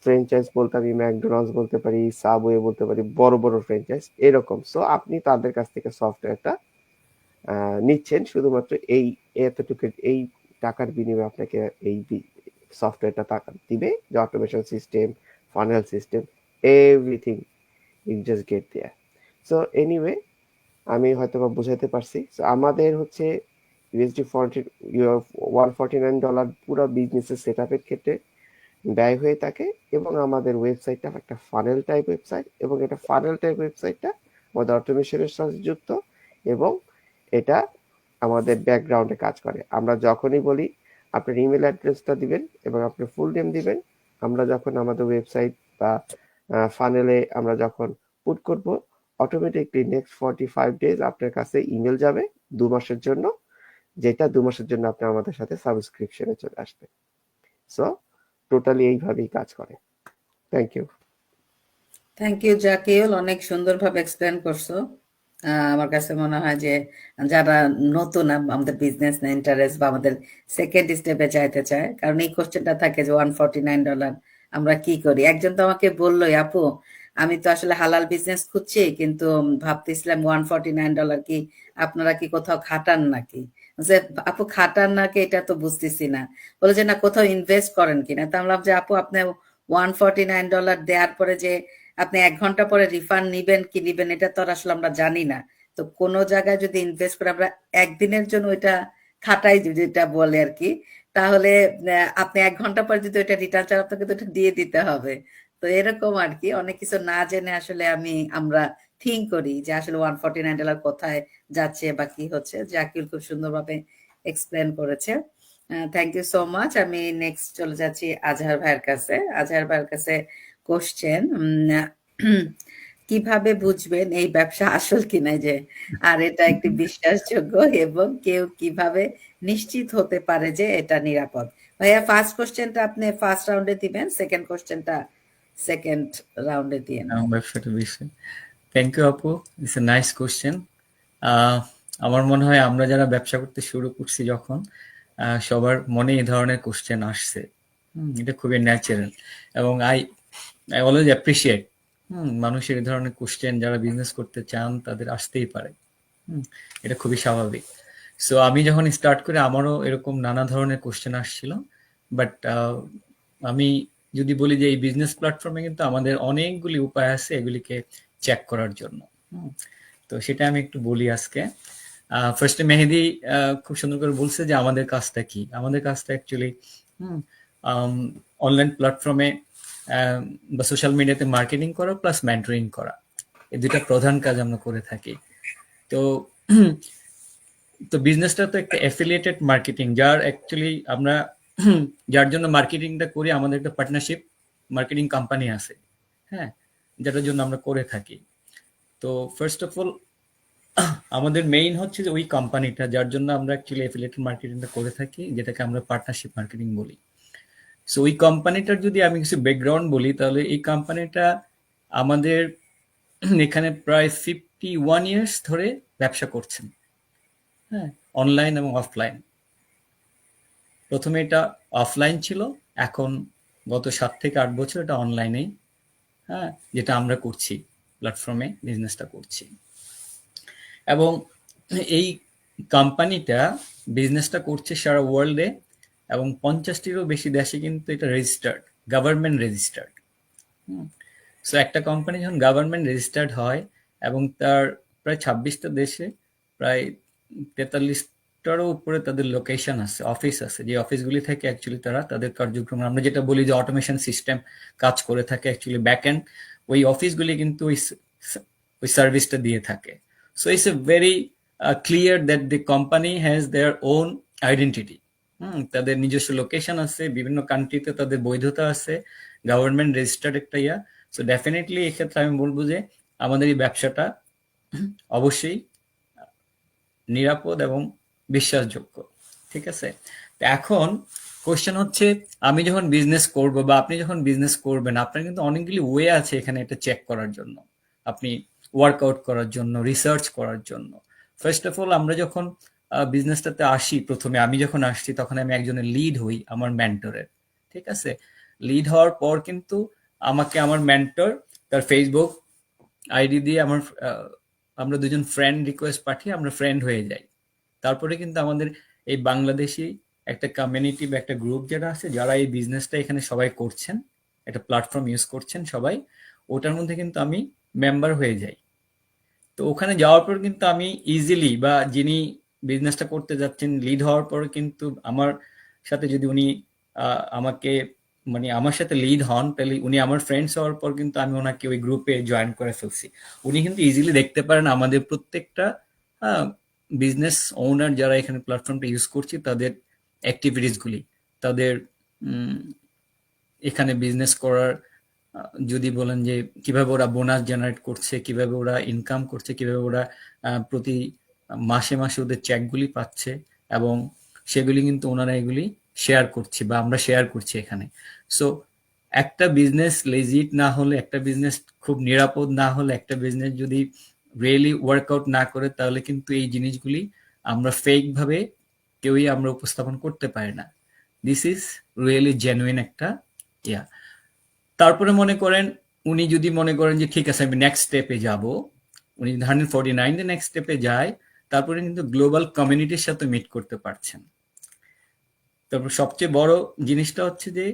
ফ্র্যাঞ্চাইজ বলতে আমি ম্যাকডোনাল্ডস বলতে পারি, সাবওয়ে বলতে পারি, বড় বড় ফ্র্যাঞ্চাইজ এরকম। সো আপনি তাদের কাছ থেকে সফটওয়্যারটা নিচ্ছেন শুধুমাত্র এই এতটুকু, এই টাকার বিনিময়ে আপনাকে এই সফটওয়্যারটা টাকা দিবে, যে automation system, funnel system, everything you just get there. So anyway, আমি হয়তো বা বুঝাতে পারছি। সো আমাদের হচ্ছে $149 পুরো বিজনেসের সেট আপের ক্ষেত্রে ব্যয় হয়ে থাকে, এবং আমাদের ওয়েবসাইটটা একটা ফানেল টাইপ ওয়েবসাইট, এবং এটা ফানেল টাইপ ওয়েবসাইটটা আমাদের অটোমেশনের সাথে যুক্ত, এবং এটা আমাদের ব্যাকগ্রাউন্ডে কাজ করে। আমরা যখনই বলি আপনার ইমেল অ্যাড্রেসটা দিবেন এবং আপনার ফুল নেম দিবেন, আমরা যখন আমাদের ওয়েবসাইট বা ফানেলে আমরা যখন পুট করব, অটোমেটিকলি নেক্সট 45 ডেজ আপনার কাছে ইমেল যাবে 2 মাসের জন্য, যেটা 2 মাসের জন্য আপনি আমাদের সাথে সাবস্ক্রিপশনে চলে আসবে। সো টোটালি এইভাবেই কাজ করে। Thank you. Thank you Zakiul, অনেক সুন্দরভাবে এক্সপ্লেন করছো। আমার কাছে মনে হয় যে যারা নতুন আমাদের বিজনেস না ইন্টারেস্ট বা আমাদের সেকেন্ড স্টেপে যাইতে চায়, কারণ এই কোশ্চেনটা থাকে যে $149 আমরা কি করি। একজন তো আমাকে বললোই, আপু আমি তো আসলে হালাল বিজনেস খুঁজছি, কিন্তু ভাবতেছিলাম $149 কি আপনারা কি কোথাও খাটান নাকি? যে আপু খাটান নাকি এটা তো বুঝতেছি না। বলে যে না কোথাও ইনভেস্ট করেন কিনা। তা আমি ভাবলাম যে আপু আপনি $149 দেওয়ার পরে যে আপনি 1 ঘন্টা পরে রিফান্ড নিবেন কি নিবেন এটা তো আর আসলে আমরা জানি না। তো কোনো জায়গায় যদি ইনভেস্ট করে আমরা একদিনের জন্য ওইটা খাটাই যেটা বলে আর কি, তাহলে আপনি 1 ঘন্টা পরে যদি ওইটা রিটার্ন চান আপনাকে তো ওটা দিয়ে দিতে হবে। তো এরকম আর কি অনেক কিছু না জেনে আসলে আমরা থিঙ্ক করি যে আসলে $149 কোথায় যাচ্ছে বা কি হচ্ছে। জাকির খুব সুন্দরভাবে এক্সপ্লেন করেছে। Thank you so much. আমি নেক্সট চলে যাচ্ছি আজহার ভাইয়ের কাছে। আজহার ভাইয়ের কাছে কোশ্চেন, কিভাবে বুঝবেন এই ব্যবসা আসল কিনা, যে আর এটা একটি বিশ্বাসযোগ্য এবং কেউ কিভাবে নিশ্চিত হতে পারে যে এটা নিরাপদ? ভাইয়া ফার্স্ট কোশ্চেনটা আপনি ফার্স্ট রাউন্ডে দিবেন, সেকেন্ড কোশ্চেনটা সেকেন্ড রাউন্ডে দিয়েন। ব্যবসাটা বিষয়। থ্যাংক ইউ আপু, ইটস এ নাইস কোশ্চেন। আমার মনে হয় আমরা যারা ব্যবসা করতে শুরু করছি যখন, সবার মনে এই ধরনের কোশ্চেন আসছে। এটা খুবই ন্যাচারাল এবং আই অলওয়েজ অ্যাপ্রিসিয়েট মানুষের এই ধরনের কোশ্চেন, যারা বিজনেস করতে চান তাদের আসতেই পারে। এটা খুবই স্বাভাবিক। সো আমি যখন স্টার্ট করি আমারও এরকম নানা ধরনের কোশ্চেন আসছিল, বাট আমি যদি বলি যে এই বিজনেস প্ল্যাটফর্মে কিন্তু আমাদের অনেকগুলি উপায় আছে এগুলিকে চেক করার জন্য। তো সেটা আমি একটু বলি আজকে। ফার্স্টে মেহেদি খুব সুন্দর করে বলছে যে আমাদের কাজটা কি। আমাদের কাজটা অ্যাকচুয়ালি অনলাইন প্ল্যাটফর্মে বা সোশ্যাল মিডিয়াতে মার্কেটিং করা প্লাস মেন্টরিং করা, এই দুইটা প্রধান কাজ আমরা করে থাকি। তো তো বিজনেসটা তো একটা অ্যাফিলিয়েটেড মার্কেটিং, যার অ্যাকচুয়ালি আমরা যার জন্য মার্কেটিংটা করি, আমাদের একটা পার্টনারশিপ মার্কেটিং কোম্পানি আছে, হ্যাঁ, যেটার জন্য আমরা করে থাকি। তো ফার্স্ট অফ অল আমাদের মেইন হচ্ছে যে ওই কোম্পানিটা যার জন্য আমরা অ্যাকচুয়ালি অ্যাফিলিয়েটেড মার্কেটিংটা করে থাকি, যেটাকে আমরা পার্টনারশিপ মার্কেটিং বলি। সো ওই কোম্পানিটার যদি আমি কিছু ব্যাকগ্রাউন্ড বলি, তাহলে এই কোম্পানিটা আমাদের এখানে প্রায় 51 ইয়ার্স ধরে ব্যবসা করছেন, হ্যাঁ, অনলাইন এবং অফলাইন। প্রথমে এটা অফলাইন ছিল, এখন গত 7 থেকে 8 বছর এটা অনলাইনেই, হ্যাঁ, যেটা আমরা করছি, প্ল্যাটফর্মে বিজনেসটা করছি। এবং এই কোম্পানিটা বিজনেসটা করছে সারা ওয়ার্ল্ডে এবং 50টিরও বেশি দেশে কিন্তু এটা রেজিস্টার্ড, গভর্নমেন্ট রেজিস্টার্ড। সো একটা কোম্পানি যখন গভর্নমেন্ট রেজিস্টার্ড হয় এবং তার প্রায় 26টা দেশে প্রায় 43টারও উপরে তাদের লোকেশন আছে, অফিস আছে, যে অফিসগুলি থেকে অ্যাকচুয়ালি তারা তাদের কার্যক্রম, আমরা যেটা বলি যে অটোমেশন সিস্টেম কাজ করে থাকে, অ্যাকচুয়ালি ব্যাক এন্ড ওই অফিসগুলি কিন্তু ওই সার্ভিসটা দিয়ে থাকে। So it's a very clear that the company has their own identity. তাদের নিজস্ব লোকেশন আছে, বিভিন্ন কান্ট্রিতে তাদের বৈধতা আছে, গভর্নমেন্ট রেজিস্টার্ড একটা ইয়া। সো ডেফিনেটলি এক্ষেত্রে আমি বলবো যে আমাদের এই ব্যবসাটা অবশ্যই নিরাপদ এবং বিশ্বাসযোগ্য, ঠিক আছে। তো এখন কোশ্চেন হচ্ছে, আমি যখন বিজনেস করব বা আপনি যখন বিজনেস করবেন, আপনার কিন্তু অনেকগুলি ওয়ে আছে এখানে এটা চেক করার জন্য, আপনি ওয়ার্কআউট করার জন্য, রিসার্চ করার জন্য। ফার্স্ট অফ অল আমরা যখন বিজনেসটাতে আসি, প্রথমে আমি যখন আসছি তখন আমি একজনের লিড হই, আমার মেন্টরের, ঠিক আছে। লিড হওয়ার পর কিন্তু আমাকে আমার মেন্টর তার ফেসবুক আইডি দিয়ে আমরা দুজন ফ্রেন্ড রিকোয়েস্ট পাঠিয়ে আমরা ফ্রেন্ড হয়ে যাই। তারপরে কিন্তু আমাদের এই বাংলাদেশি একটা কমিউনিটি বা একটা গ্রুপ যেটা আছে, যারা এই বিজনেসটা এখানে সবাই করছেন, একটা প্ল্যাটফর্ম ইউজ করছেন সবাই, ওটার মধ্যে কিন্তু আমি মেম্বার হয়ে যাই। তো ওখানে যাওয়ার পর কিন্তু আমি ইজিলি, বা যিনি বিজনেসটা করতে যাচ্ছেন লিড হওয়ার পর কিন্তু আমার সাথে যদি উনি আমাকে মানে আমার সাথে লিড হন, তাহলে উনি আমার ফ্রেন্ডস হওয়ার পর কিন্তু আমি ওনাকে ওই গ্রুপে জয়েন করে ফেলছি। উনি কিন্তু ইজিলি দেখতে পারেন আমাদের প্রত্যেকটা বিজনেস ওনার যারা এখানে প্ল্যাটফর্মটা ইউজ করছি তাদের অ্যাক্টিভিটিসগুলি, তাদের এখানে বিজনেস করার, যদি বলেন যে কিভাবে ওরা বোনাস জেনারেট করছে, কিভাবে ওরা ইনকাম করছে, কিভাবে ওরা প্রতি মাসে মাসে ওদের চেকগুলি পাচ্ছে, এবং সেগুলি কিন্তু ওনারা এগুলি শেয়ার করছে বা আমরা শেয়ার করছি এখানে। সো একটা বিজনেস লেজিট না হলে, একটা বিজনেস খুব নিরাপদ না হলে, একটা বিজনেস যদি রিয়েলি ওয়ার্কআউট না করে, তাহলে কিন্তু এই জিনিসগুলি আমরা ফেক ভাবে কেউই আমরা উপস্থাপন করতে পারি না। দিস ইজ রিয়েলি জেনুইন একটা ইয়া। তারপরে মনে করেন উনি যদি মনে করেন যে ঠিক আছে আমি নেক্সট স্টেপে যাব, উনি 149 নেক্সট স্টেপে যায়, তারপরে কিন্তু গ্লোবাল কমিউনিটির সাথে মিট করতে পারছেন। তারপর সবচেয়ে বড় জিনিসটা হচ্ছে যে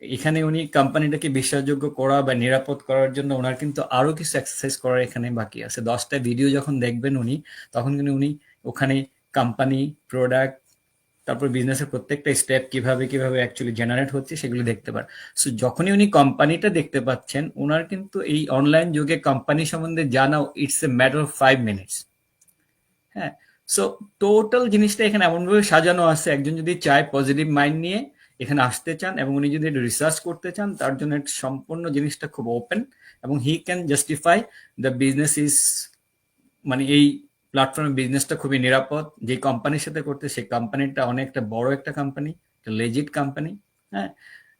এখানে উনি কোম্পানিটাকে বিশ্বাসযোগ্য করা বা নিরাপদ করার জন্য ওনার কিন্তু আরো কিছু এক্সারসাইজ করার এখানে বাকি আছে। 10টা ভিডিও যখন দেখবেন উনি, তখন কিন্তু উনি ওখানে কোম্পানি, প্রোডাক্ট, তারপর বিজনেসের প্রত্যেকটা স্টেপ কিভাবে কিভাবে অ্যাকচুয়ালি জেনারেট হচ্ছে সেগুলো দেখতে পারেন। সো যখনই উনি কোম্পানিটা দেখতে পাচ্ছেন, ওনার কিন্তু এই অনলাইন যুগে কোম্পানি সম্বন্ধে জানা it's a matter of 5 minutes. হ্যাঁ, সো টোটাল জিনিসটা এখানে এমনভাবে সাজানো আছে, একজন যদি চায় পজিটিভ মাইন্ড নিয়ে এখানে আসতে চান এবং উনি যদি রিসার্চ করতে চান, তার জন্য একটা সম্পূর্ণ জিনিসটা খুব ওপেন এবং he can justify the business is, মানে এই প্ল্যাটফর্মে বিজনেসটা খুবই নিরাপদ। যে কোম্পানির সাথে করতে, সেই কোম্পানিটা অনেকটা বড় একটা কোম্পানি, একটা লেজিট কোম্পানি। হ্যাঁ,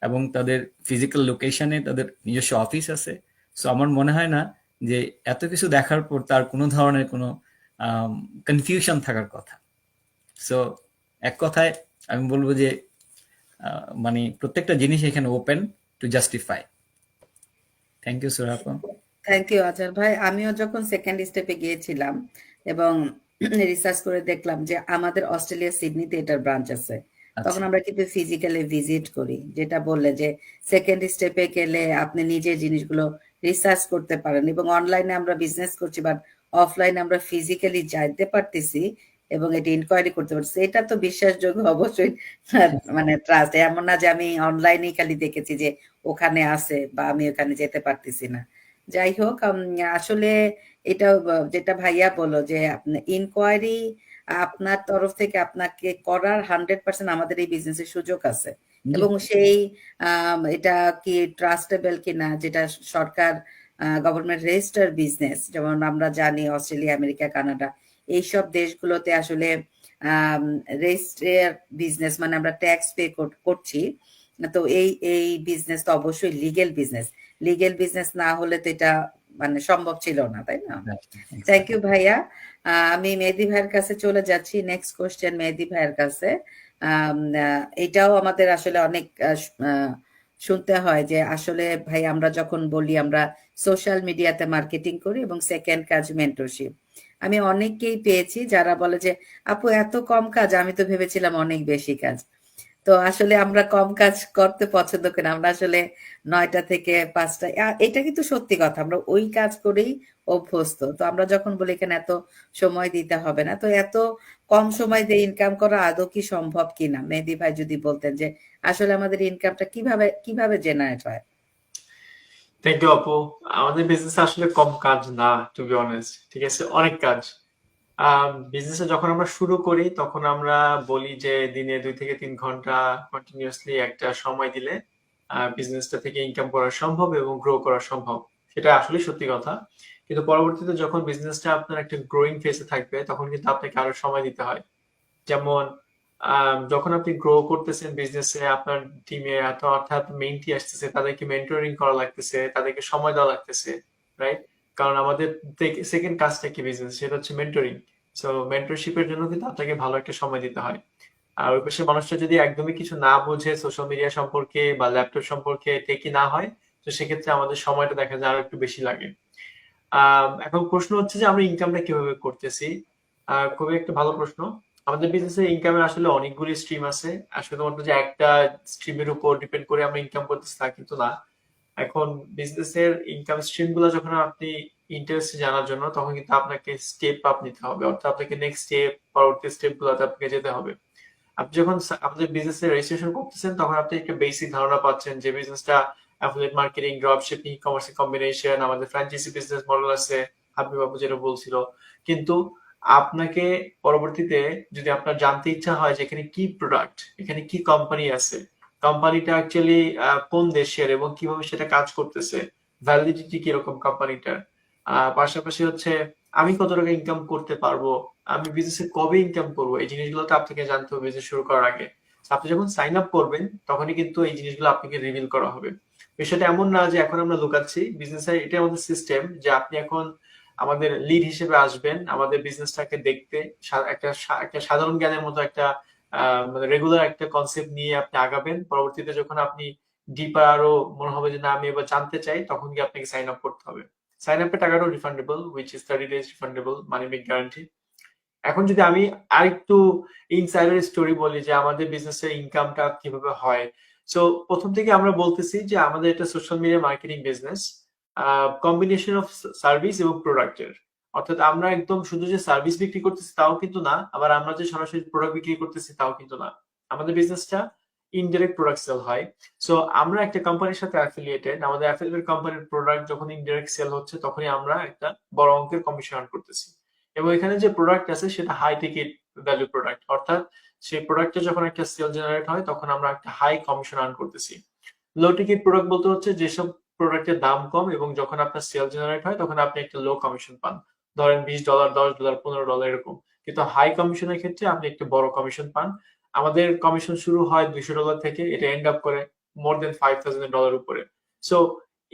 এবং তাদের ফিজিক্যাল লোকেশনে তাদের নিজস্ব অফিস আছে। সো আমার মনে হয় না যে এত কিছু দেখার পর তার কোনো ধরনের কোনো কনফিউশন থাকার কথা। সো এক কথায় আমি বলবো যে মানে প্রত্যেকটা জিনিস এখানে open to justify. Thank you Surapa. Thank you Azhar ভাই। আমিও যখন সেকেন্ড স্টেপে গিয়েছিলাম এবং রিসার্চ করে দেখলাম যে আমাদের অস্ট্রেলিয়া সিডনিতে এটার ব্রাঞ্চ আছে, তখন আচ্ছা, আমরা কিন্তু ফিজিক্যালি ভিজিট করি। যেটা বললে যে সেকেন্ড স্টেপে গেলে আপনি নিজে জিনিসগুলো রিসার্চ করতে পারেন এবং অনলাইনে আমরা বিজনেস করছি, বাট অফলাইনে আমরা ফিজিক্যালি যাইতে পারতেছি এবং এটা ইনকোয়ারি করতে পারছি। এটা তো বিশ্বাসযোগ্য অবশ্যই, মানে ট্রাস্ট। এমন না যে আমি অনলাইনেই খালি দেখেছি যে ওখানে আছে বা আমি ওখানে যেতে পারতেছি না। যাই হোক, আসলে এটা যেটা ভাইয়া বললো যে ইনকোয়ারি আপনার তরফ থেকে আপনাকে করার 100% আমাদের এই বিজনেসের সুযোগ আছে জি, এবং সেই এটা কি ট্রাস্টেবল কিনা, যেটা সরকার গভর্নমেন্ট রেজিস্টার বিজনেস, যেমন আমরা জানি অস্ট্রেলিয়া, আমেরিকা, কানাডা এইসব দেশগুলোতে আসলে রেজিস্টার বিজনেস মানে আমরা ট্যাক্স পে করছি। তো এই বিজনেস তো অবশ্যই লিগেল বিজনেস। লিগেল বিজনেস না হলে তো এটা মানে সম্ভব ছিল না, তাই না? থ্যাংক ইউ ভাইয়া। আমি মেহেদী ভাইয়ের কাছে চলে যাচ্ছি। নেক্সট কোশ্চেন মেহেদী ভাইয়ের কাছে। এটাও আমাদের আসলে অনেক শুনতে হয় যে আসলে ভাই আমরা যখন বলি আমরা সোশ্যাল মিডিয়াতে মার্কেটিং করি এবং সেকেন্ড কাজ মেন্টরশিপ, আমি অনেককেই পেয়েছি যারা বলে যে আপু এত কম কাজ, আমি তো ভেবেছিলাম অনেক বেশি কাজ। তো আসলে আমরা কম কাজ করতে পছন্দ করি না, আমরা আসলে 9টা থেকে 5টা, এটা কিন্তু সত্যি কথা, আমরা ওই কাজ করেই অভ্যস্ত। তো আমরা যখন বলি এখানে এত সময় দিতে হবে না, তো এত কম সময় দিয়ে ইনকাম করা আদৌ কি সম্ভব কিনা মেহেদী ভাই যদি বলতেন যে আসলে আমাদের ইনকামটা কিভাবে কিভাবে জেনারেট হয়। থ্যাংক ইউ আপু। আমাদের বিজনেসে আসলে কম কাজ না, টু বি অনেস্ট, ঠিক আছে, অনেক কাজ। বিজনেসে যখন আমরা শুরু করি তখন আমরা বলি যে দিনে 2 থেকে 3 ঘন্টা কন্টিনিউয়াসলি একটা সময় দিলে বিজনেসটা থেকে ইনকাম করা সম্ভব এবং গ্রো করা সম্ভব। সেটা আসলে সত্যি কথা। কিন্তু পরবর্তীতে যখন বিজনেসটা আপনার একটা গ্রোয়িং ফেজে থাকবে তখন কিন্তু আপনাকে আরো সময় দিতে হয়। যেমন যখন আপনি গ্রো করতেছেন বিজনেসে, আপনার টিমে অর্থাৎ মেন্টি আসতেছে, তাদেরকে মেন্টরিং করা লাগতেছে, তাদেরকে সময় দেওয়া লাগতেছে, রাইট? কারণ আমাদের সেকেন্ড কাজটা কি বিজনেস, সেটা হচ্ছে মেন্টরিং। সো মেন্টরশিপের জন্য কিন্তু আপনাকে ভালো একটা সময় দিতে হয়। আর ওই পাশে মানুষটা যদি একদমই কিছু না বোঝে সোশ্যাল মিডিয়া সম্পর্কে বা ল্যাপটপ সম্পর্কে, টেকি না হয়, তো সেক্ষেত্রে আমাদের সময়টা দেখা যায় আরো একটু বেশি লাগে। এখন প্রশ্ন হচ্ছে যে আমরা ইনকামটা কিভাবে করতেছি। খুবই একটা ভালো প্রশ্ন। আমাদের বিজনেসে ইনকামের আসলে অনেকগুলি স্ট্রিম আছে। আর শুধুমাত্র যে একটা স্ট্রিমের উপর ডিপেন্ড করে আমরা ইনকাম করতেছি তা কিন্তু না। এখন বিজনেসের ইনকাম স্ট্রিম গুলো যখন আপনি ইন্টারেস্ট জানার জন্য, তখন কিন্তু আপনাকে স্টেপ আপ নিতে হবে, অর্থাৎ আপনাকে নেক্সট স্টেপ, পরবর্তী স্টেপ গুলোতে আপনাকে যেতে হবে। আপনি যখন আপনাদের বিজনেস এর রেজিস্ট্রেশন করতেছেন তখন আপনি একটা বেসিক ধারণা পাচ্ছেন যে বিজনেসটা অ্যাফিলিয়েট মার্কেটিং, ড্রপ শিপিং, ই কমার্সের কম্বিনেশন, আমাদের ফ্র্যাঞ্চাইজি বিজনেস মডেল আছে, হাবিব বাবু যেটা বলছিল। কিন্তু আপনাকে পরবর্তীতে যদি আপনার জানতে ইচ্ছা হয় যে এখানে কি প্রোডাক্ট, এখানে কি কোম্পানি আছে, কোম্পানিটা অ্যাকচুয়ালি কোন দেশের এবং কিভাবে সেটা কাজ করতেছে, ভ্যালিডিটি কিরকম কোম্পানিটার, পাশাপাশি হচ্ছে আমি কত টাকা ইনকাম করতে পারবো, আমি বিজনেসে কবে ইনকাম করবো, এই জিনিসগুলো তো আপনাকে জানতে হবে বিজনেস শুরু করার আগে। আপনি যখন সাইন আপ করবেন তখনই কিন্তু এই জিনিসগুলো আপনাকে রিভিল করা হবে। বিষয়টা এমন না যে এখন আমরা লুকাচ্ছি, বিজনেসের এটা আমাদের সিস্টেম যে আপনি এখন আমাদের লিড হিসেবে আসবেন আমাদের বিজনেসটাকে দেখতে, একটা সাধারণ জ্ঞানের মতো একটা মানে রেগুলার একটা কনসেপ্ট নিয়ে আপনি আগাবেন। পরবর্তীতে যখন আপনি ডিপার আরো মনে হবে যে না আমি এবার জানতে চাই, তখন কি আপনাকে সাইন আপ করতে হবে। সাইন আপের টাকাটাও refundable, which is 30 days refundable, money back guarantee. এখন যদি আমি আরেকটু ইনসাইডার স্টোরি বলি যে আমাদের বিজনেসের ইনকামটা কিভাবে হয়। সো প্রথম থেকে আমরা বলতেছি যে আমাদের এটা social media marketing business, combination of service এবং প্রোডাক্টের। অর্থাৎ আমরা একদম শুধু যে সার্ভিস বিক্রি করতেছি তাও কিন্তু না, আবার আমরা যে সরাসরি প্রোডাক্ট বিক্রি করতেছি তাও কিন্তু না। আমাদের বিজনেসটা ইনডিরেক্ট প্রোডাক্ট সেল হয়। সো আমরা একটা কোম্পানির সাথে অ্যাফিলিয়েটেড, আমাদের অ্যাফিলিয়েটেড কোম্পানির প্রোডাক্ট যখন ইনডিরেক্ট সেল হচ্ছে তখনই আমরা একটা বড় অঙ্কের কমিশন আর্ন করতেছি। এবং এখানে যে প্রোডাক্ট আছে সেটা হাই টিকিট ভ্যালু প্রোডাক্ট, অর্থাৎ সেই প্রোডাক্টে যখন একটা সেল জেনারেট হয় তখন আমরা একটা হাই কমিশন আর্ন করতেছি। লো টিকিট প্রোডাক্ট বলতে হচ্ছে যেসব প্রোডাক্টের দাম কম এবং যখন আপনার সেল জেনারেট হয় তখন আপনি একটা লো কমিশন পান, ধরেন $20, $10, $15 এরকম। কিন্তু হাই কমিশনের ক্ষেত্রে আপনি একটা বড় কমিশন পান। আমাদের কমিশন শুরু হয় $200 থেকে, এটা এন্ড আপ করে মোর দেন $5,000 উপরে। সো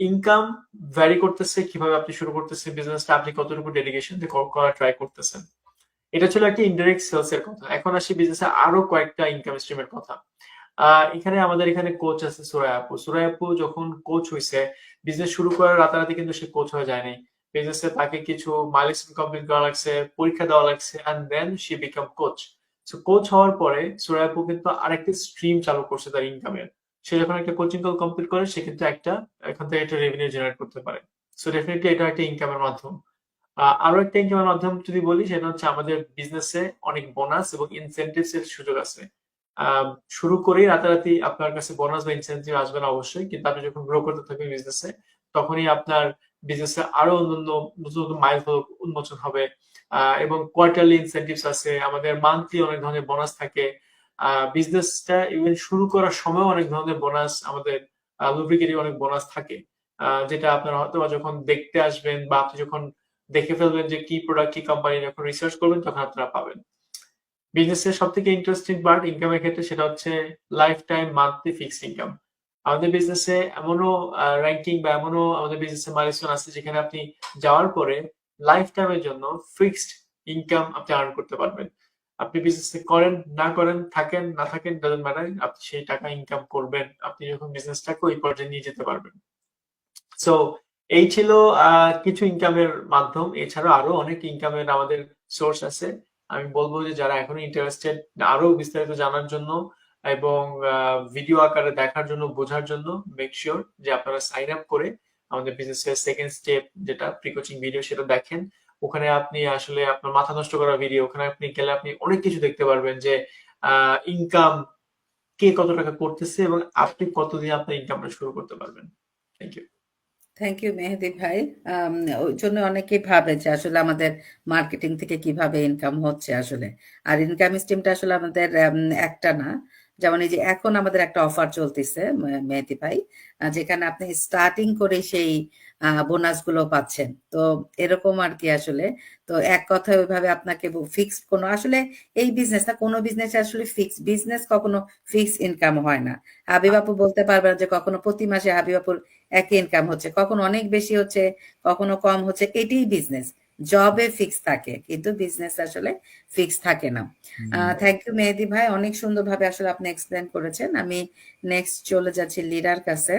ইনকাম ভ্যারি করতেছে কিভাবে আপনি শুরু করতেছেন বিজনেসটা, আপনি কতটুকু ডেডিকেশন দিয়ে করা ট্রাই করতেছেন। এটা ছিল একটা ইনডাইরেক্ট সেলস এর কথা। এখন আসি বিজনেসে আরো কয়েকটা ইনকাম স্ট্রিমের কথা। এখানে আমাদের এখানে কোচ আছে সুরাইয়া আপু। সুরাইয়া আপু যখন কোচ হইছে, বিজনেস শুরু করার রাতারাতি কিন্তু সে কোচ হয়ে যায়নি। বিজনেসে তাকে কিছু মাইলস্টোন কমপ্লিট করা লাগছে, পরীক্ষা দেওয়া লাগছে, and then she became coach. So coach হওয়ার পরে সুরাইয়া আপু কিন্তু আরেকটা স্ট্রিম চালু করছে তার ইনকামের। সে যখন একটা কোচিং কল কমপ্লিট করে সে কিন্তু এখান থেকে একটা রেভিনিউ জেনারেট করতে পারে। সো ডেফিনেটলি এটা একটা ইনকামের মাধ্যম। আরো একটা ইনকামের মাধ্যম যদি বলি সেটা হচ্ছে আমাদের বিজনেসে অনেক বোনাস এবং ইনসেনটিভস এর সুযোগ আছে। শুরু করেই রাতারাতি আপনার কাছে বোনাস বা ইনসেনটিভ আসবে না অবশ্যই, কিন্তু আপনি যখন গ্রো করতে থাকবেন বিজনেসে তখনই আপনার বিজনেসে আরো অন্যান্য নতুন নতুন মাইলফলক উন্মোচন হবে। এবং কোয়ার্টারলি ইনসেনটিভস আছে, আমাদের মান্থলি অনেক ধরনের বোনাস থাকে। বিজনেসটা ইভেন শুরু করার সময় অনেক ধরনের বোনাস, আমাদের লুব্রিকেটিভ অনেক বোনাস থাকে, যেটা আপনারা হয়তো যখন দেখতে আসবেন বা আপনি যখন দেখে ফেলবেন যে কি প্রোডাক্ট কি কোম্পানি, যখন রিসার্চ করবেন তখন আপনারা পাবেন। বিজনেসের সব থেকে ইন্টারেস্টিং পার্ট ইনকামের ক্ষেত্রে সেটা হচ্ছে life time monthly fixed income. আমাদের বিজনেসে এমনও র্যাঙ্কিং বা এমনও আমাদের বিজনেসে মাইলস্টোন আছে যেখানে আপনি যাওয়ার পরে লাইফ টাইমের জন্য ফিক্সড ইনকাম আপনি আর্ন করতে পারবেন। আপনি বিজনেস করেন না করেন, থাকেন না থাকেন, ডাজন্ট ম্যাটার, আপনি সেই টাকা ইনকাম করবেন। আপনি যখন বিজনেসটাকে ওই পর্যায়ে নিয়ে যেতে পারবেন। সো এই ছিল কিছু ইনকামের মাধ্যম। এছাড়া আরো অনেক ইনকামের আমাদের সোর্স আছে। আমি বলবো যে যারা এখনো ইন্টারেস্টেড আরো বিস্তারিত জানার জন্য এবং ভিডিও আকারে দেখার জন্য, বোঝার জন্য, মেক শিওর যে আপনারা সাইন আপ করে আমাদের বিজনেসের সেকেন্ড স্টেপ যেটা প্রি কোচিং ভিডিও সেটা দেখেন। ওখানে আপনি আসলে আপনার মাথা নষ্ট করা ভিডিও, ওখানে আপনি গেলে আপনি অনেক কিছু দেখতে পারবেন যে ইনকাম কে কত টাকা করতেছে এবং আপনি কতদিন আপনার ইনকামটা শুরু করতে পারবেন। Thank you. Thank you Mehedi ভাই। ওই জন্য অনেকেই ভাবে যে আসলে আমাদের মার্কেটিং থেকে কিভাবে ইনকাম হচ্ছে আসলে। আর ইনকাম স্ট্রিমটা আসলে আমাদের একটা না। যেমন এই যে এখন আমাদের একটা অফার চলতেছে মেহেদি ভাই, যেখানে আপনি স্টার্টিং করে সেই বোনাস গুলো পাচ্ছেন। তো এরকম আর কি আসলে। তো এক কথায় ওইভাবে আপনাকে ফিক্সড কোনো আসলে এই বিজনেস না, কোনো বিজনেস আসলে ফিক্সড বিজনেস কখনো ফিক্সড ইনকাম হয় না। হাবিব আপু বলতে পারবেন যে কখনো প্রতি মাসে হাবিব আপুর একই ইনকাম হচ্ছে, কখনো অনেক বেশি হচ্ছে, কখনো কম হচ্ছে। এটাই বিজনেস। জবে ফিক্স থাকে কিন্তু বিজনেস আসলে ফিক্স থাকে না। থ্যাংক ইউ মেহেদি ভাই, অনেক সুন্দরভাবে আসলে আপনি এক্সপ্লেন করেছেন। আমি নেক্সট চলে যাচ্ছি লিরার কাছে।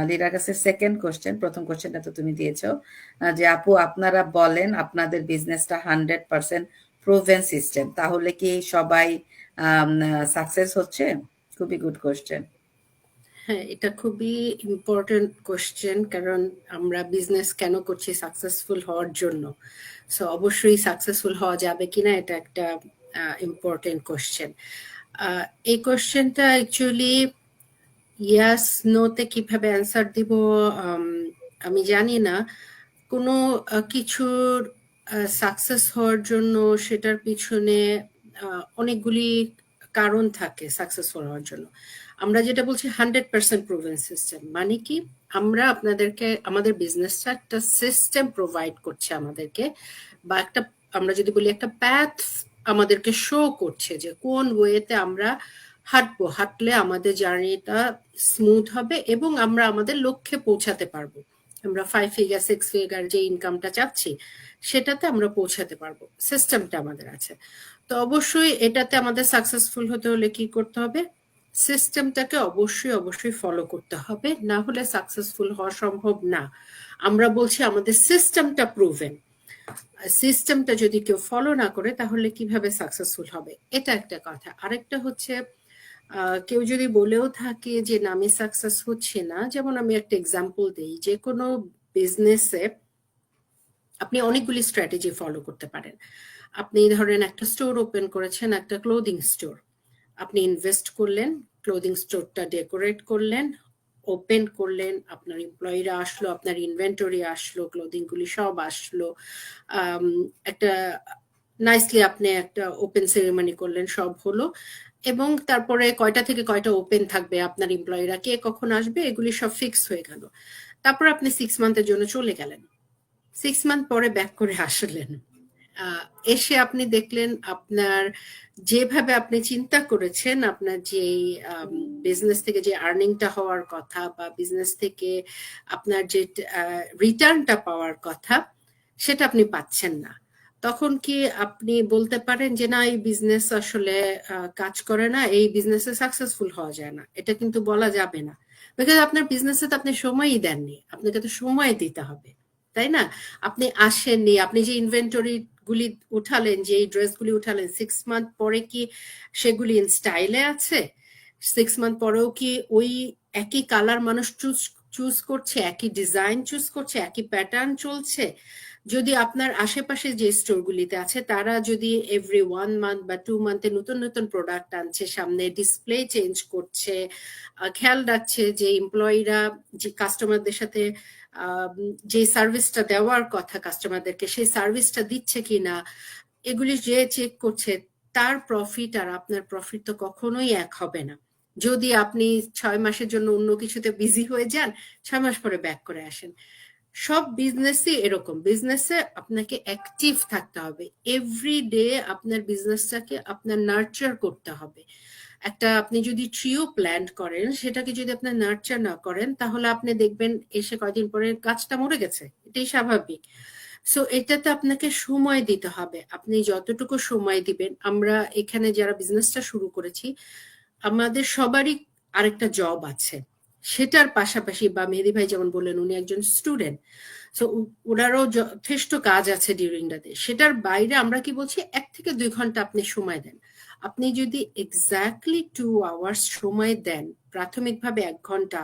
লিরার কাছে সেকেন্ড কোশ্চেন, প্রথম কোশ্চেনটা তো তুমি দিয়েছো যে আপু আপনারা বলেন আপনাদের বিজনেসটা 100% প্রুভেন সিস্টেম, তাহলে কি সবাই সাকসেস হচ্ছে? খুবই গুড কোশ্চেন। হ্যাঁ, এটা খুবই ইম্পর্টেন্ট কোশ্চেন, কারণ আমরা বিজনেস কেন করছি? সাকসেসফুল হওয়ার জন্য। সো অবশ্যই সাকসেসফুল হওয়া যাবে কিনা এটা একটা ইম্পর্টেন্ট কোশ্চেন। এই কোশ্চেনটা অ্যাকচুয়ালি ইয়াস নোতে কিভাবে অ্যান্সার দিব আমি জানি না। কোনো কিছুর সাকসেস হওয়ার জন্য সেটার পিছনে অনেকগুলি কারণ থাকে সাকসেসফুল হওয়ার জন্য। আমরা যেটা বলছি 100% প্রুভেন সিস্টেম, মানে কি আমরা আপনাদেরকে আমাদের বিজনেসটা একটা সিস্টেম প্রোভাইড করছে আমাদেরকে, বা একটা আমরা যদি বলি একটা প্যাথ আমাদেরকে শো করছে যে কোন ওয়েতে আমরা হাঁটবো, হাঁটলে আমাদের জার্নিটা স্মুথ হবে এবং আমরা আমাদের লক্ষ্যে পৌঁছাতে পারবো। আমরা 5 ফিগার 6 ফিগার যে ইনকামটা চাচ্ছি সেটাতে আমরা পৌঁছাতে পারবো। সিস্টেমটা আমাদের আছে। তো অবশ্যই এটাতে আমাদের সাকসেসফুল হতে হলে কি করতে হবে? সিস্টেমটাকে অবশ্যই ফলো করতে হবে, না হলে সাকসেসফুল হওয়া সম্ভব না। আমরা বলছি আমাদের সিস্টেমটা প্রুভেন, সিস্টেমটা যদি কেউ ফলো না করে তাহলে কিভাবে সাকসেসফুল হবে, এটা একটা কথা। আরেকটা হচ্ছে কেউ যদি বলেও থাকে যে না আমি সাকসেস হচ্ছে না, যেমন আমি একটা এক্সাম্পল দিই, যে কোনো বিজনেসে আপনি অনেকগুলি স্ট্র্যাটেজি ফলো করতে পারেন। আপনি ধরেন একটা স্টোর ওপেন করেছেন, একটা ক্লোদিং স্টোর, আপনি ইনভেস্ট করলেন, ক্লোদিং স্টোরটা ডেকোরেট করলেন, ওপেন করলেন, আপনার এমপ্লয়িরা আসলো, আপনার ইনভেন্টরি আসলো, ক্লোদিং গুলি সব আসলো, একটা নাইসলি আপনি একটা ওপেন সেরেমনি করলেন, সব হলো, এবং তারপরে কয়টা থেকে কয়টা ওপেন থাকবে, আপনার এমপ্লয়িরা কে কখন আসবে, এগুলি সব ফিক্স হয়ে গেল। তারপর আপনি 6 মান্থের জন্য চলে গেলেন, 6 মান্থ পরে ব্যাক করে আসলেন, এসে আপনি দেখলেন আপনার যেভাবে আপনি চিন্তা করেছেন, আপনার যে বিজনেস থেকে যে আর্নিংটা হওয়ার কথা বা বিজনেস থেকে আপনার যে রিটার্নটা পাওয়ার কথা, সেটা আপনি পাচ্ছেন না। তখন কি আপনি বলতে পারেন যে না এই বিজনেস আসলে কাজ করে না, এই বিজনেসে সাকসেসফুল হওয়া যায় না? এটা কিন্তু বলা যাবে না, বিকজ আপনার বিজনেসে তো আপনি সময়ই দেননি, আপনাকে তো সময় দিতে হবে, তাই না? আপনি আসেননি, আপনি যে ইনভেন্টরি গুলি উঠালেন, যে ড্রেসগুলি উঠালেন, 6 মান্থ পরে কি সেগুলি ইন স্টাইলে আছে? 6 মান্থ পরেও কি ওই একই কালার মানুষ চুজ করছে, একই ডিজাইন চুজ করছে, একই প্যাটার্ন চলছে? যদি আপনার আশেপাশে যে স্টোরগুলিতে আছে তারা যদি এভরি 1 মান্থ বা 2 মান্থে নতুন নতুন প্রোডাক্ট আনছে, সামনে ডিসপ্লে চেঞ্জ করছে, খেয়াল রাখছে যে এমপ্লয়িরা যে কাস্টমারদের সাথে যে সার্ভিসটা দেওয়ার কথা কাস্টমারদেরকে, সেই সার্ভিসটা দিচ্ছে কিনা, এগুলি যে চেক করছে, তার প্রফিট আর আপনার প্রফিট তো কখনোই এক হবে না। যদি আপনি 6 মাসের জন্য অন্য কিছুতে বিজি হয়ে যান, 6 মাস পরে ব্যাক করে আসেন। সব বিজনেসই এরকম, বিজনেসে আপনাকে অ্যাক্টিভ থাকতে হবে, এভরি ডে আপনার বিজনেসটাকে আপনার নার্চার করতে হবে। একটা আপনি যদি ট্রিও প্ল্যান্ট করেন, সেটাকে যদি আপনার নার্চার না করেন, তাহলে আপনি দেখবেন এসে কয়দিন পরে গাছটা মরে গেছে, এটাই স্বাভাবিক। সো এটাতে আপনাকে সময় দিতে হবে, আপনি যতটুকু সময় দিবেন। আমরা এখানে যারা বিজনেসটা শুরু করেছি, আমাদের সবারই আরেকটা জব আছে, সেটার পাশাপাশি, বা মেহেদী ভাই যেমন বললেন উনি একজন স্টুডেন্ট, সো ওনারও যথেষ্ট কাজ আছে ডিউরিং দ্য ডে। সেটার বাইরে আমরা কি বলছি, 1 থেকে 2 ঘন্টা আপনি সময় দেন। আপনি যদি এক্স্যাক্টলি 2 আওয়ার্স সময় দেন, প্রাথমিকভাবে 1 ঘন্টা,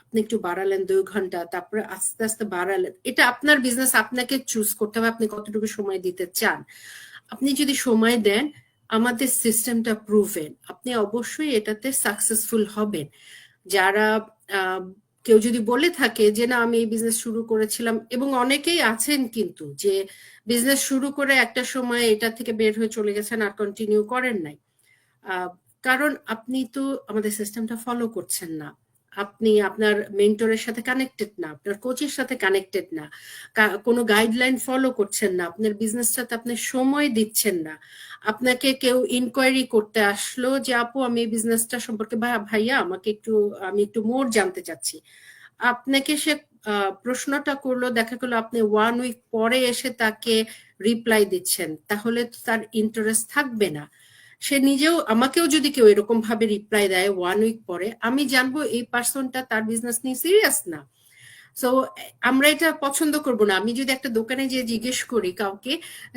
আপনি একটু বাড়ালেন 2 ঘন্টা, তারপরে আস্তে আস্তে বাড়ালেন, এটা আপনার বিজনেস, আপনাকে চুজ করতে হবে আপনি কতটুকু সময় দিতে চান। আপনি যদি সময় দেন, আমাদের সিস্টেমটা প্রুভেন, আপনি অবশ্যই এটাতে সাকসেসফুল হবেন। যারা কেউ যদি বলে থাকে যে না আমি এই বিজনেস শুরু করেছিলাম, এবং অনেকেই আছেন কিন্তু যে বিজনেস শুরু করে একটা সময় এটা থেকে বের হয়ে চলে গেছেন, আর কন্টিনিউ করেন নাই, কারণ আপনি তো আমাদের সিস্টেমটা ফলো করছেন না, আপনি আপনার মেন্টরের সাথে কানেক্টেড না, আপনার কোচের সাথে কানেক্টেড না, কোনো গাইডলাইন ফলো করছেন না, আপনার বিজনেসটাতে আপনি সময় দিচ্ছেন না। আপনাকে কেউ ইনকোয়ারি করতে আসলো যে আপু আমি এই বিজনেসটা সম্পর্কে ভাইয়া আমাকে আমি একটু মোর জানতে চাচ্ছি, আপনাকে সে প্রশ্নটা করলো, দেখা গেলো আপনি 1 উইক পরে এসে তাকে রিপ্লাই দিচ্ছেন, তাহলে তো তার ইন্টারেস্ট থাকবে না। সে নিজেও, আমাকেও যদি কেউ এরকম ভাবে রিপ্লাই দেয় 1 উইক পরে, আমি জানবো এই পার্সনটা তার বিজনেস নিয়ে সিরিয়াস না। সো আমরা এটা পছন্দ করব না। আমি যদি একটা দোকানে গিয়ে জিজ্ঞেস করি কাউকে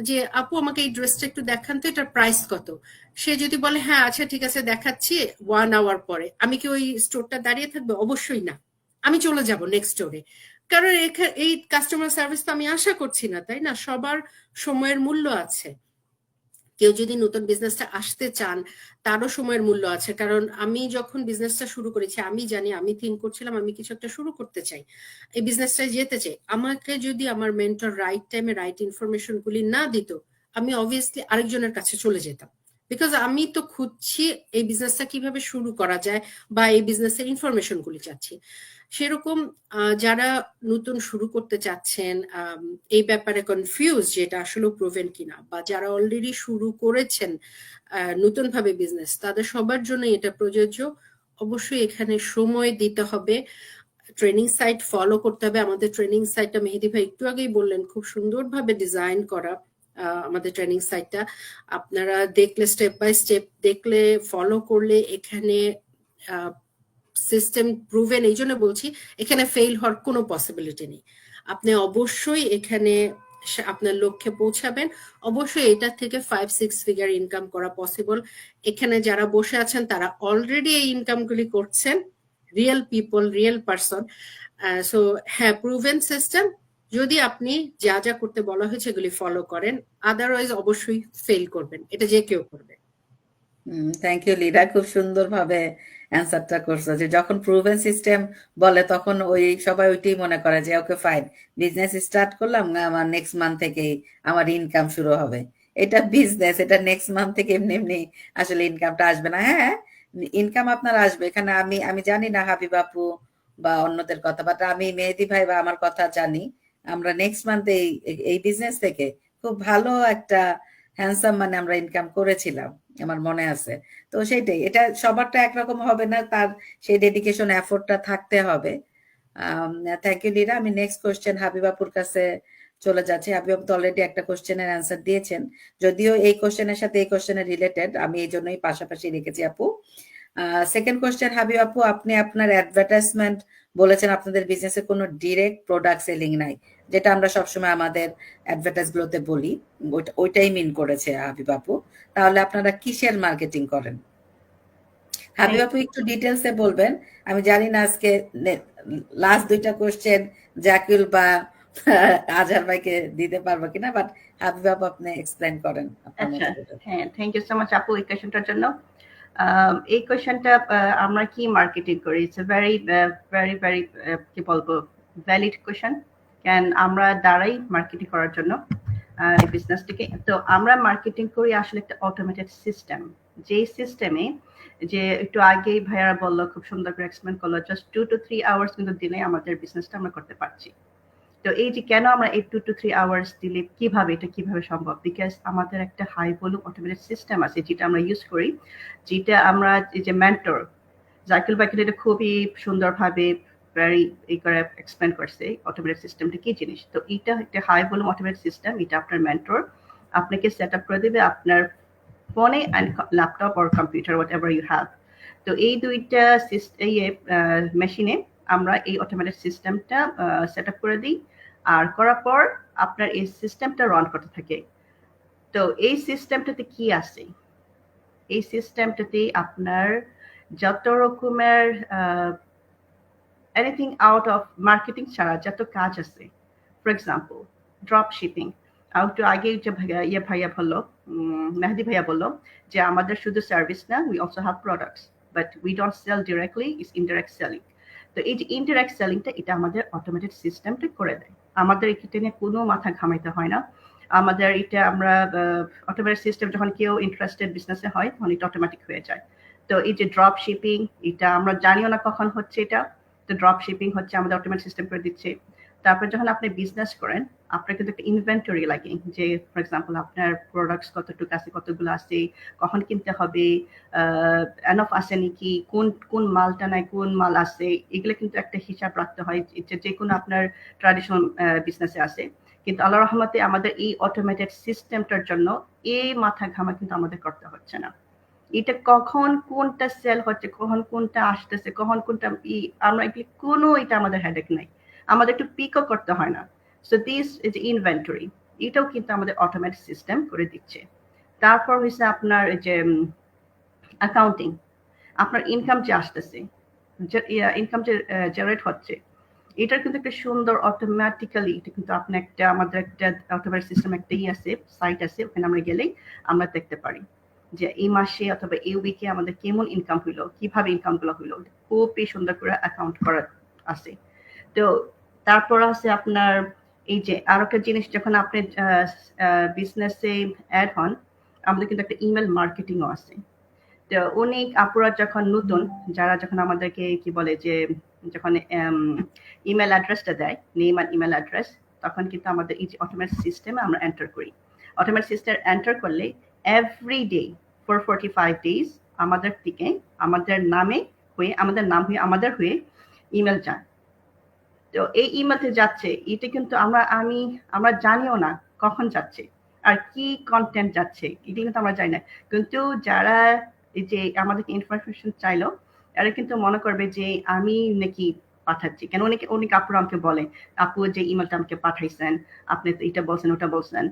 যে আপু আমাকে এই ড্রেসটা একটু দেখান তো, এটার প্রাইস কত, সে যদি বলে হ্যাঁ আচ্ছা ঠিক আছে দেখাচ্ছি 1 আওয়ার পরে, আমি কি ওই স্টোরটা দাঁড়িয়ে থাকবো? অবশ্যই না, আমি চলে যাব নেক্সট স্টোরে, কারণ এই কাস্টমার সার্ভিস তো আমি আশা করছি না, তাই না? সবার সময়ের মূল্য আছে। কেউ যদি নতুন বিজনেসটা আসতে চান, তারও সময়ের মূল্য আছে, কারণ আমি যখন বিজনেসটা শুরু করেছি আমি জানি, আমি থিঙ্ক করছিলাম আমি কিছু একটা শুরু করতে চাই, এই বিজনেসটায় যেতে চাই, আমাকে যদি আমার মেন্টর রাইট টাইমে রাইট ইনফরমেশন গুলি না দিত, আমি অবভিয়াসলি আরেকজনের কাছে চলে যেতাম, বিকজ আমি তো খুঁজছি এই বিজনেসটা কিভাবে শুরু করা যায় বা এই বিজনেসের ইনফরমেশন গুলি চাচ্ছি। সেরকম যারা নতুন শুরু করতে চাচ্ছেন, এই ব্যাপারে কনফিউজ যেটা আসলে প্রুভেন কিনা, বা যারা অলরেডি শুরু করেছেন নতুন ভাবে বিজনেস, তাদের সবার জন্য এটা প্রযোজ্য। অবশ্যই এখানে সময় দিতে হবে, ট্রেনিং সাইট ফলো করতে হবে। আমাদের ট্রেনিং সাইটটা মেহেদী ভাই একটু আগেই বললেন, খুব সুন্দরভাবে ডিজাইন করা আমাদের ট্রেনিং সাইটটা। আপনারা দেখলে, স্টেপ বাই স্টেপ দেখলে, ফলো করলে, এখানে সিস্টেম প্রুভেন, এই জন্য বলছি এখানে ফেল হওয়ার কোনো পসিবিলিটি নেই। আপনি অবশ্যই এখানে আপনার লক্ষ্যে পৌঁছাবেন, অবশ্যই এটা থেকে 5-6 ফিগার ইনকাম করা পসিবল। এখানে যারা বসে আছেন তারা অলরেডি এই ইনকামগুলি করছেন, real people, real person. So হ্যাঁ, প্রুভেন সিস্টেম, যদি আপনি যা যা করতে বলা হয়েছে এগুলি ফলো করেন, আদারওয়াইজ অবশ্যই ফেল করবেন, এটা যে কেউ করবে। থ্যাংক ইউ লিডা, খুব সুন্দরভাবে অ্যান্সারটা করছো যে যখন প্রুভেন সিস্টেম বলে তখন ওই সবাই ওইটাই মনে করে যে ওকে ফাইন, বিজনেস স্টার্ট করলাম, আমার নেক্সট মান্থ থেকেই আমার ইনকাম শুরু হবে। এটা বিজনেস, এটা নেক্সট মান্থ থেকে এমনি এমনি আসলে ইনকামটা আসবে না। হ্যাঁ, ইনকাম আপনার আসবে। এখানে আমি জানি না হাবিব আপু বা অন্যদের কথা, বাট আমি মেহেদি ভাই বা আমার কথা জানি, আমরা নেক্সট মান্থে এই বিজনেস থেকে খুব ভালো একটা হ্যান্ডসাম মানে আমরা ইনকাম করেছিলাম, আমার মনে আছে। তো সেইটাই, এটা সবারটা একরকম হবে না, তার সেই ডেডিকেশন এফোর্টটা থাকতে হবে। Thank you Lira. আমি নেক্সট কোশ্চেন হাবিবাপুর কাছে চলে যাচ্ছি। হাবিবাপু তো অলরেডি একটা কোশ্চেনের অ্যান্সার দিয়েছেন, যদিও এই কোশ্চেনের সাথে এই কোশ্চেনের রিলেটেড, আমি এই জন্যই পাশাপাশি রেখেছি আপু। সেকেন্ড কোশ্চেন, হাবিব আপু, আপনি আপনার অ্যাডভার্টাইজমেন্ট বলেছেন আপনাদের বিজনেসে কোনো ডিরেক্ট প্রোডাক্ট সেলিং নাই, যেটা আমরা সবসময় আমাদের অ্যাডভার্টাইজ গুলোতে বলি, ওইটাই মিন করেছে হাবিব আপু। তাহলে আপনারা কিসের মার্কেটিং করেন? হাবিব আপু একটু ডিটেলসে বলবেন। আমি জানি না আজকে লাস্ট দুইটা কোশ্চেন জাকিউল বা আজহার ভাইকে দিতে পারবো কিনা, বাট হাবিব আপু আপনি এক্সপ্লেন করেন আপনার আচ্ছা, মতো। হ্যাঁ, থ্যাংক ইউ সো মাচ আপু এই কোয়েশ্চেনটার জন্য। এই কোয়েশ্চেনটা আমরা কি মার্কেটিং করি, ইটস ভেরি ভেরি ভেরি কি বলবো ভ্যালিড কোয়েশ্চেন। ক্যান আমরা দাঁড়াই মার্কেটিং করার জন্য এই বিজনেসটিকে। তো আমরা মার্কেটিং করি আসলে একটা অটোমেটেড সিস্টেম, যেই সিস্টেমে যে একটু আগেই ভাইয়ারা বললো, খুব সুন্দর করে এক্সপ্লেন করলো, জাস্ট 2 to 3 আওয়ার্স কিন্তু দিলে আমাদের বিজনেসটা আমরা করতে পারছি। তো এই যে কেন আমরা এই 2 to 3 আওয়ার্স দিলে কিভাবে সম্ভব, বিকজ আমাদের একটা হাই ভলিউম অটোমেটেড সিস্টেম আছে যেটা আমরা ইউজ করি, যেটা আমরা এই যে মেন্টর জাকিল ভাই এটা খুবই সুন্দরভাবে ভেরি এই করে এক্সপ্লেন করছে অটোমেটেড সিস্টেমটা কি জিনিস। তো এটা একটা হাই ভলিউম অটোমেটেড সিস্টেম, এটা আপনার মেন্টর আপনাকে সেট আপ করে দেবে আপনার ফোনে and laptop or computer whatever you have. তো এই দুইটা মেশিনে আমরা এই অটোমেটেড সিস্টেমটা সেট আপ করে দিই, আর করার পর আপনার এই সিস্টেমটা রান করতে থাকে। তো এই সিস্টেমটাতে কি আছে, এই সিস্টেমটাতে আপনার যত রকমের এনিথিং আউট অফ মার্কেটিং ছাড়া যত কাজ আছে, ফর এক্সাম্পল ড্রপ শিপিং। একটু আগে যে ভাইয়া বললো, মেহেদি ভাইয়া বললো যে আমাদের শুধু সার্ভিস না, we also have products, but we don't sell directly, it's indirect selling. তো এই যে ইনডাইরেক্ট সেলিংটা এটা আমাদের অটোমেটেড সিস্টেমটা করে দেয়, আমাদের এটা নিয়ে কোনো মাথা ঘামাইতে হয় না। আমাদের এটা আমরা অটোমেটেড সিস্টেম যখন কেউ ইন্টারেস্টেড বিজনেসে হয় তখন এটা অটোমেটিক হয়ে যায়। তো এই যে ড্রপ শিপিং, এটা আমরা জানিও না কখন হচ্ছে এটা, তো ড্রপ শিপিং হচ্ছে আমাদের অটোমেটিক সিস্টেম করে দিচ্ছে। তারপর যখন আপনি বিজনেস করেন আপনার কিন্তু একটা ইনভেন্টরি লাগে, যে ফর এক্সাম্পল আপনার প্রোডাক্টস কতটুকু আছে, কতগুলো আছে, কখন কিনতে হবে, এনফ আছে নাকি, কোন মালটা নাই কোন মাল আছে, এগুলো কিন্তু একটা হিসাব রাখতে হয়, যে কোনো আপনার ট্র্যাডিশনাল বিজনেসে আছে। কিন্তু আল্লাহ রহমতে আমাদের এই অটোমেটেড সিস্টেমটার জন্য এই মাথা ঘামা কিন্তু আমাদের করতে হচ্ছে না। এটা কখন কোনটা সেল হচ্ছে, কখন কোনটা আসতেছে, কখন কোনটা আমরা কোনো এটা আমাদের হেডেক নাই, আমাদের একটু পিকও করতে হয় না। সো দিস ইজ ইনভেন্টরি, এটাও কিন্তু আমাদের অটোমেটিক সিস্টেম করে দিচ্ছে। তারপর হচ্ছে আপনার যে অ্যাকাউন্টিং, আপনার ইনকাম যে আসতেছে, ইনকাম যে জেনারেট হচ্ছে, এটার কিন্তু একটা সুন্দর অটোমেটিক্যালি, এটা কিন্তু আপনি একটা আমাদের একটা অটোমেটিক সিস্টেম একটা আছে, সাইট আছে, ওখানে আমরা গেলেই আমরা দেখতে পারি যে এই মাসে অথবা এই উইকে আমাদের কেমন ইনকাম হইলো, কিভাবে ইনকাম গুলো হইলো, খুবই সুন্দর করে অ্যাকাউন্ট করা আছে। তো তারপর আছে আপনার এই যে আরো একটা জিনিস, যখন আপনি বিজনেসে অ্যাড হন, আমাদের কিন্তু একটা ইমেল মার্কেটিংও আছে। তো অনেক আপুরা যখন নতুন, যারা যখন আমাদেরকে কি বলে যে যখন ইমেল অ্যাড্রেসটা দেয়, নেম আর ইমেল অ্যাড্রেস, তখন কিন্তু আমাদের এই যে অটোমেটিক সিস্টেমে আমরা এন্টার করি। অটোমেটিক সিস্টেম এন্টার করলে এভরি ডে ফর 45 days আমাদের থেকে আমাদের নামে হয়ে, আমাদের নাম হয়ে, আমাদের হয়ে ইমেল যায়। তো এই ইমেলতে যাচ্ছে, এটা কিন্তু আমরা জানিও না কখন যাচ্ছে আর কি কন্টেন্ট যাচ্ছে, এগুলো কিন্তু আমরা জানি না। কিন্তু যারা এই যে আমাদেরকে ইনফরমেশন চাইলো, এরা কিন্তু মনে করবে যে আমি নাকি পাঠাচ্ছি। কেন অনেকে অনেক আপুরা আমাকে বলে, আপু যে ইমেলটা আমাকে পাঠাইছেন, আপনি তো এটা বলছেন ওটা বলছেন।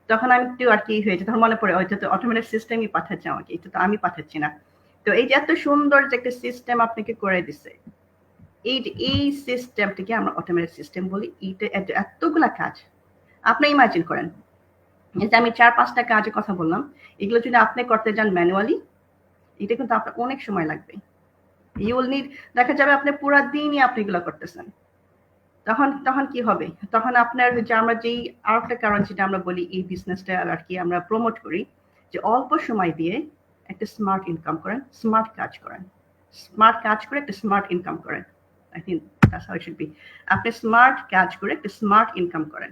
তখন আমি একটু আর কি হয়েছে, তখন মনে পড়ে হয়তো তো অটোমেটিক সিস্টেমই পাঠাচ্ছে আমাকে, এটা তো আমি পাঠাচ্ছি না। তো এই যে এত সুন্দর যে একটা সিস্টেম আপনাকে করে দিছে, এই সিস্টেমটিকে আমরা অটোমেটিক সিস্টেম বলি। এটা এতগুলা কাজ আপনি ইমাজিন করেন, এই যে আমি 4-5টা কাজের কথা বললাম, এগুলো যদি আপনি করতে যান ম্যানুয়ালি, এটা কিন্তু আপনার অনেক সময় লাগবে। ইউ উইল নিড, দেখা যাবে আপনি পুরা দিনই আপনি এগুলো করতেছেন। তখন কি হবে? তখন আপনার যে আমরা যেই আরেকটা কারণ যেটা আমরা বলি এই বিজনেসটা আর কি আমরা প্রমোট করি, যে অল্প সময় দিয়ে একটা স্মার্ট ইনকাম করেন, স্মার্ট কাজ করেন, স্মার্ট কাজ করে একটা স্মার্ট ইনকাম করেন। I think that's how it should be. আপনি স্মার্ট কাজ করে একটা স্মার্ট ইনকাম করেন।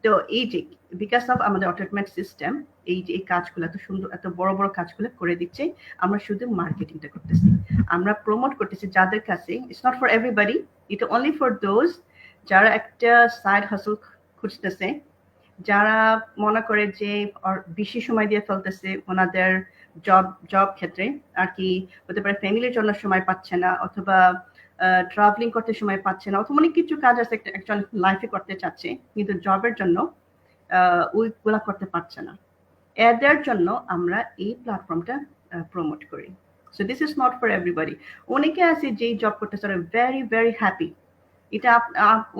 তো এই যে বিকজ অফ আমাদের অটোমেট সিস্টেম, এই যে এই কাজগুলো এত সুন্দর, এত বড় বড় কাজগুলো করে দিচ্ছে, আমরা শুধু মার্কেটিংটা করতেছি, আমরা প্রমোট করতেছি যাদের কাছে। ইটস নট ফর এভরিবডি, এটা অনলি ফর দোজ যারা একটা সাইড হাসল খুঁজতেছে, যারা মনে করে যে বেশি সময় দিয়ে ফেলতেছে ওনাদের জব ক্ষেত্রে আর কি, হতে পারে ফ্যামিলির জন্য সময় পাচ্ছে না, অথবা ট্রাভেলিং করতে সময় পাচ্ছে না, অথবা অনেক কিছু কাজ আছে একজন লাইফে করতে চাচ্ছে কিন্তু জবের জন্য ওইগুলা করতে পারছে না। এদের জন্য আমরা এই প্ল্যাটফর্মটা প্রমোট করি। So this is not for everybody. অনেকে আছে যেই জব করতেছে ভেরি ভেরি হ্যাপি, এটা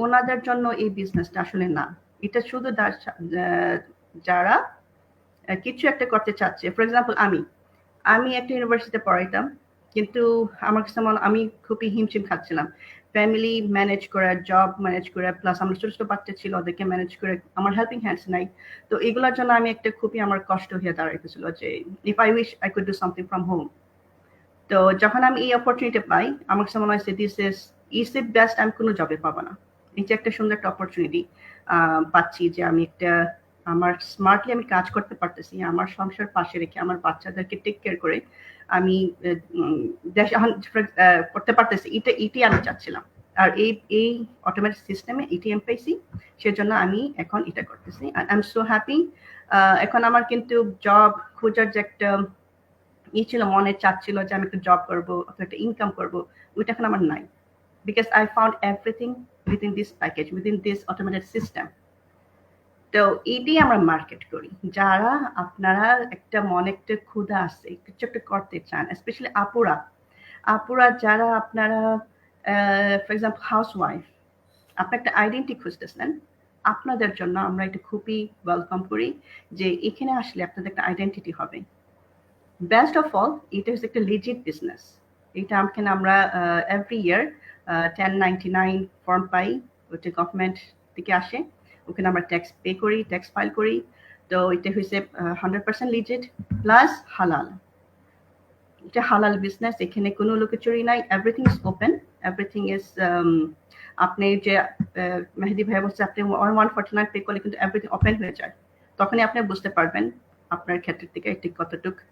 ওনাদের জন্য এই বিজনেসটা আসলে না। এটা শুধু যারা কিছু একটা করতে চাচ্ছে। ফর এক্সাম্পল আমি একটা ইউনিভার্সিটিতে পড়াইতাম, কিন্তু আমার কাছে আমি খুবই হিমশিম খাচ্ছিলাম ফ্যামিলি ম্যানেজ করা, জব ম্যানেজ করা, প্লাস আমার ছোট ছোট বাচ্চা ছিল ওদেরকে ম্যানেজ করে, আমার হেল্পিং হ্যান্ডস নাই। তো এগুলোর জন্য আমি একটা খুবই আমার কষ্ট হয়ে দাঁড়াইতেছিল যে if I wish I could do something from home. তো যখন আমি এই অপরচুনিটি পাই, আমার কাছে মনে হয়েছে দিস ইজ ইট বেস্ট, আমি কোনো জবে পাবো না। এই যে একটা সুন্দর একটা অপরচুনিটি পাচ্ছি, যে আমি একটা আমার স্মার্টলি আমি কাজ করতে পারতেছি, আমার সংসার পাশে রেখে আমার বাচ্চাদেরকে টেক কেয়ার করে আমি দেশ করতে পারতেছি, এটাই আমি চাচ্ছিলাম। আর এই অটোমেটিক সিস্টেমে এটিএম পাইছি, সেজন্য আমি এখন এটা করতেছি। I am so happy. এখন আমার কিন্তু জব খোঁজার যে একটা ছিল, মনে চাচ্ছিল যে আমি একটা জব করবো অথবা একটা ইনকাম করবো, ওইটা এখন আমার নাই, because I found everything within this package, within this automated system. তো এটাই আমরা মার্কেট করি। যারা আপনারা একটা মনে একটা ক্ষুধা আছে, কিছু একটা করতে চান, স্পেশালি আপুরা যারা আপনারা ফর এক্সাম্পল হাউস ওয়াইফ, আপনি একটা আইডেন্টি খুঁজতেছেন, আপনাদের জন্য আমরা এটা খুবই ওয়েলকাম করি, যে এখানে আসলে আপনাদের একটা আইডেন্টিটি হবে। বেস্ট অফ অল, এটা হচ্ছে একটা লিজিট বিজনেস। এটা আমরা এভরি ইয়ার 1099 ফর্ম পাই, ওটা গভর্নমেন্ট থেকে আসে, ওখানে আমরা ট্যাক্স পে করি, ট্যাক্স ফাইল করি। তো এটা হচ্ছে 100% লিজিট প্লাস হালাল। এটা হালাল বিজনেস, এখানে কোনো লুকোচুরি নাই, everything is open, everything is আপনি যে মেহেদি ভাই বলছে আপনি 149 পে করলে কিন্তু এভরিথিং ওপেন হয়ে যায়, তখনই আপনি বুঝতে পারবেন আপনার ক্ষেত্রের থেকে এটি কতটুকু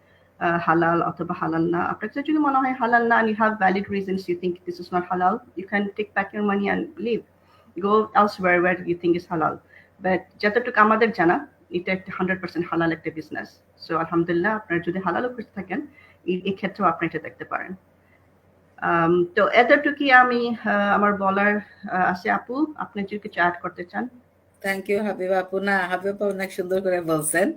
halal অথবা halal না। আপনার কাছে যদি মনে হয় halal না, and you have valid reasons you think this is not halal, you can take back your money and leave, go elsewhere where you think is halal. But যতটুকু আমাদের জানা, এটা একটা 100% হালাল একটা বিজনেস। সো আলহামদুলিল্লাহ, আপনারা যদি হালাল করতে থাকেন, এই ক্ষেত্রেও আপনি এটা দেখতে পারেন। তো এতটুকুই আমি আমার বলার আছে। আপু, আপনি যদি কিছু অ্যাড করতে চান। থ্যাংক ইউ হাবিবা আপু। না, হাবিবা আপু অনেক সুন্দর করে বলছেন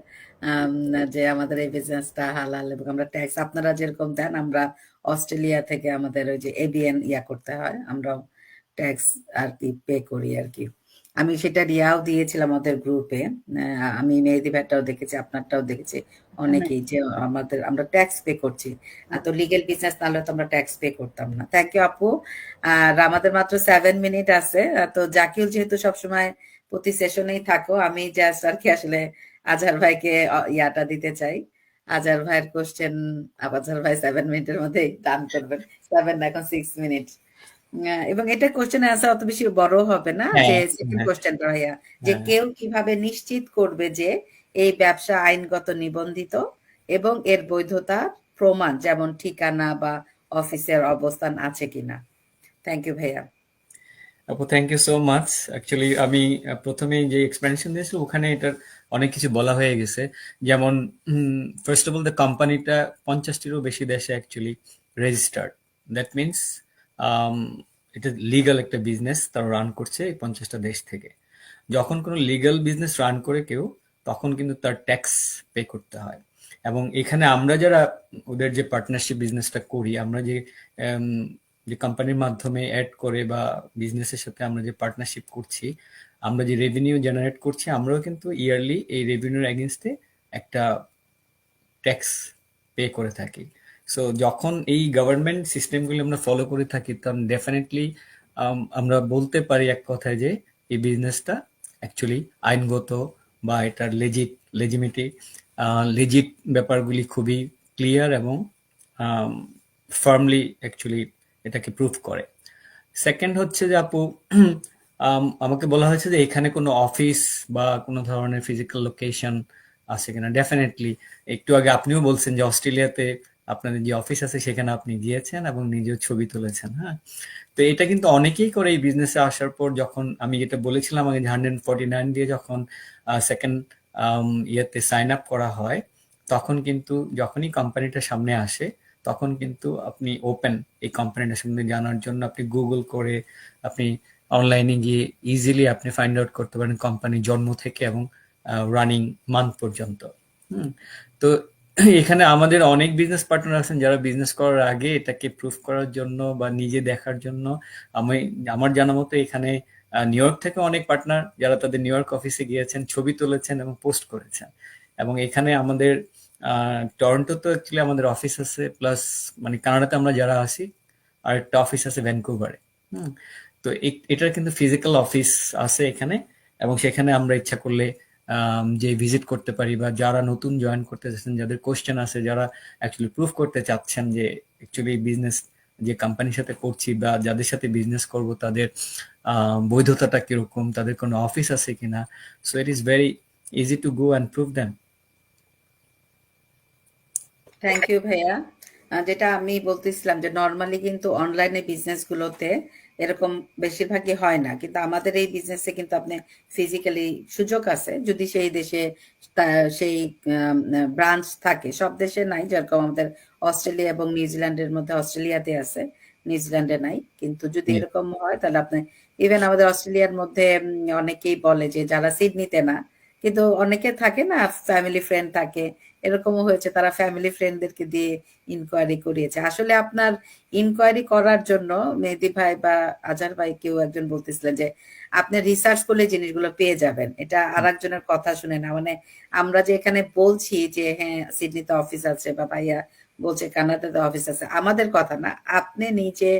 যে আমাদের এই বিজনেসটা হালাল, এবং আমরা ট্যাক্স আপনারা যেরকম দেন, আমরা অস্ট্রেলিয়া থেকে আমাদের ওই যে এবিএন করতে হয়, আমরাও ট্যাক্স আর কি পে করি আর কি। আমি সেটা রিয়াও দিয়েছিলাম আমাদের গ্রুপে, আমি মেহেদি ভাইটাও দেখেছি, আপনারটাও দেখেছি, অনেকেই যে আমরা ট্যাক্স পে করছি। তো লিগেল বিজনেস তাহলে তো আমরা ট্যাক্স পে করতাম না। থ্যাংক ইউ আপু। আর আমাদের মাত্র 7 মিনিট আছে, তো জাকিউল যেহেতু সবসময় প্রতি সেশনেই থাকো, আমি জাস্ট আর কি আসলে আজহার ভাইকে ইয়াটা দিতে চাই। আজহার ভাইয়ের কোশ্চেন, আজহার ভাই 7 মিনিটের মধ্যে ডান করবেন। 7 না, এখন 6 মিনিট। এবং এটা কোশ্চেন অ্যান্সার অত বেশি বড় হবে না, যে সেকেন্ড কোশ্চেনটা ভাইয়া, যে কেউ কিভাবে নিশ্চিত করবে যে এই ব্যবসা আইনগত নিবন্ধিত এবং এর বৈধতা প্রমাণ, যেমন ঠিকানা বা অফিসের অবস্থান আছে কিনা। থ্যাংক ইউ ভাইয়া। আপু, thank you so much. Actually আমি প্রথমেই যে এক্সপ্লেনেশন দিয়েছি ওখানে এটার অনেক কিছু বলা হয়ে গেছে। যেমন ফার্স্ট অফ অল, দ্য কোম্পানিটা 50টিরও বেশি দেশে অ্যাকচুয়ালি রেজিস্টার্ড, দ্যাট মিনস এটা লিগাল একটা বিজনেস তারা রান করছে এই 50টা দেশ থেকে। যখন কোনো লিগাল বিজনেস রান করে কেউ, তখন কিন্তু তার ট্যাক্স পে করতে হয়। এবং এখানে আমরা যারা ওদের যে পার্টনারশিপ বিজনেসটা করি, আমরা আম, যে কোম্পানির মাধ্যমে অ্যাড করে বা বিজনেসের সাথে আমরা যে পার্টনারশিপ করছি, আমরা যে রেভিনিউ জেনারেট করছি, আমরাও কিন্তু ইয়ারলি এই রেভিনিউর এগেনস্টে একটা ট্যাক্স পে করে থাকি। সো যখন এই গভর্নমেন্ট সিস্টেমগুলো আমরা ফলো করে থাকি, তখন ডেফিনেটলি আমরা বলতে পারি এক কথায় যে এই বিজনেসটা অ্যাকচুয়ালি আইনগত বা এটার লেজিট ব্যাপারগুলি খুবই ক্লিয়ার এবং ফার্মলি অ্যাকচুয়ালি এটাকে প্রুভ করে। সেকেন্ড হচ্ছে যে আপু, আমাকে বলা হয়েছে যে এখানে কোনো অফিস বা কোনো ধরনের ফিজিক্যাল লোকেশন আছে কিনা। ডেফিনেটলি একটু আগে আপনিও বলছেন যে অস্ট্রেলিয়াতে আপনাদের যে অফিস আছে সেখানে আপনি গিয়েছেন এবং নিজেও ছবি তুলেছেন। হ্যাঁ, তো এটা কিন্তু অনেকেই করে এই বিজনেসে আসার পর। যখন আমি যেটা বলেছিলাম আগে, 149 দিয়ে যখন সেকেন্ড ইয়েতে সাইন আপ করা হয়, তখন কিন্তু যখনই কোম্পানিটা সামনে আসে, তখন কিন্তু আপনি ওপেন এই কোম্পানিটার সম্বন্ধে জানার জন্য আপনি গুগল করে আপনি অনলাইনে গিয়ে ইজিলি আপনি ফাইন্ড আউট করতে পারেন কোম্পানির জন্ম থেকে এবং রানিং মান্থ পর্যন্ত। তো এখানে আমাদের অনেক বিজনেস পার্টনার আছেন যারা বিজনেস করার আগে এটাকে প্রুফ করার জন্য বা নিজে দেখার জন্য, আমার জানা মতো এখানে নিউ ইয়র্ক থেকে অনেক পার্টনার যারা তাদের নিউ ইয়র্ক অফিসে গিয়েছেন, ছবি তুলেছেন এবং পোস্ট করেছেন। এবং এখানে আমাদের টরন্টোতে অ্যাকচুয়ালি আমাদের অফিস আছে, প্লাস মানে কানাডাতে আমরা যারা আছি আর একটা অফিস আছে ভ্যানকুভারে। তো এটার কিন্তু ফিজিক্যাল অফিস আছে এখানে, এবং সেখানে আমরা ইচ্ছা করলে যে ভিজিট করতে পারি, বা যারা নতুন জয়েন করতে চাচ্ছেন, যাদের কোশ্চেন আছে, যারা অ্যাকচুয়ালি প্রুফ করতে চাচ্ছেন যে অ্যাকচুয়ালি বিজনেস যে কোম্পানির সাথে করছি বা যাদের সাথে বিজনেস করব তাদের বৈধতাটা কিরকম, তাদের কোনো অফিস আছে কিনা। So it is very easy to go and prove them. Thank you ভাইয়া। যেটা আমি বলতেছিলাম যে নর্মালি কিন্তু অনলাইনে বিজনেস গুলোতে এরকম বেশিরভাগই হয় না, কিন্তু আমাদের এই বিজনেসে কিন্তু আপনি ফিজিক্যালি সুযোগ আছে যদি সেই দেশে সেই ব্রাঞ্চ থাকে। সব দেশে নাই, যেরকম আমাদের অস্ট্রেলিয়া এবং নিউজিল্যান্ডের মধ্যে, অস্ট্রেলিয়াতে আছে, নিউজিল্যান্ডে নাই। কিন্তু যদি এরকম হয় তাহলে আপনি ইভেন আমাদের অস্ট্রেলিয়ার মধ্যে অনেকেই বলে যে যারা সিডনিতে না, কিন্তু অনেকে থাকে না ফ্যামিলি ফ্রেন্ড থাকে, এরকমও হয়েছে তারা ফ্যামিলি ফ্রেন্ডদেরকে দিয়ে ইনকোয়ারি করিয়েছে। আসলে আপনার ইনকোয়ারি করার জন্য মেহেদী ভাই বা আজহার ভাই কেউ একজন বলতেছিলেন যে আপনি রিসার্চ করলে জিনিসগুলো পেয়ে যাবেন, এটা আর একজনের কথা শুনে না। মানে আমরা যে এখানে বলছি যে হ্যাঁ সিডনিতে অফিস আছে বা ভাইয়া বলছে কানাডাতে অফিস আছে, আমাদের কথা না, আপনি নিজে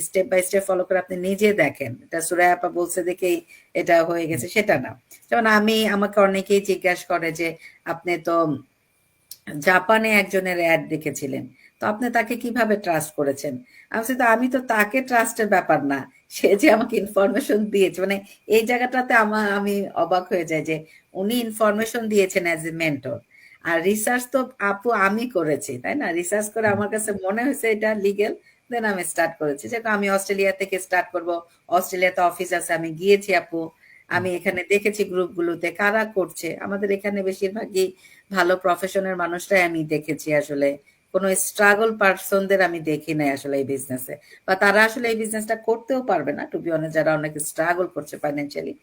স্টেপ বাই স্টেপ ফলো করে আপনি নিজে দেখেন। এটা সুরাইয়া আপা বলছে দেখেই এটা হয়ে গেছে সেটা না। যেমন আমাকে অনেকেই জিজ্ঞাসা করে যে আপনি তো জাপানে একজনের অ্যাড দেখেছিলেন, তো আপনি তাকে কিভাবে ট্রাস্ট করেছেন? আমি তো তাকে ট্রাস্টের ব্যাপার না, সে যে আমাকে ইনফরমেশন দিয়েছে, মানে এই জায়গাটাতে আমি অবাক হয়ে যাই যে উনি ইনফরমেশন দিয়েছেন অ্যাজ এ মেন্টর, আর রিসার্চ তো আপু আমি করেছি, তাই না? রিসার্চ করে আমার কাছে মনে হয়েছে এটা লিগেল, দেন আমি স্টার্ট করেছি। যে আমি অস্ট্রেলিয়া থেকে স্টার্ট করব, অস্ট্রেলিয়াতে অফিস আছে, আমি গিয়েছি আপু, আমি এখানে দেখেছি গ্রুপগুলোতে কারা করছে, আমাদের এখানে বেশিরভাগই ভালো প্রফেশনের মানুষরাই আমি দেখেছি। আসলে কোনো স্ট্রাগল পার্সনদের আমি দেখি নাই আসলে এই বিজনেসে, বা তারা আসলে এই বিজনেসটা করতেও পারবে না টু বি অনেস্ট, যারা অনেক স্ট্রাগল করছে ফাইন্যান্সিয়ালি।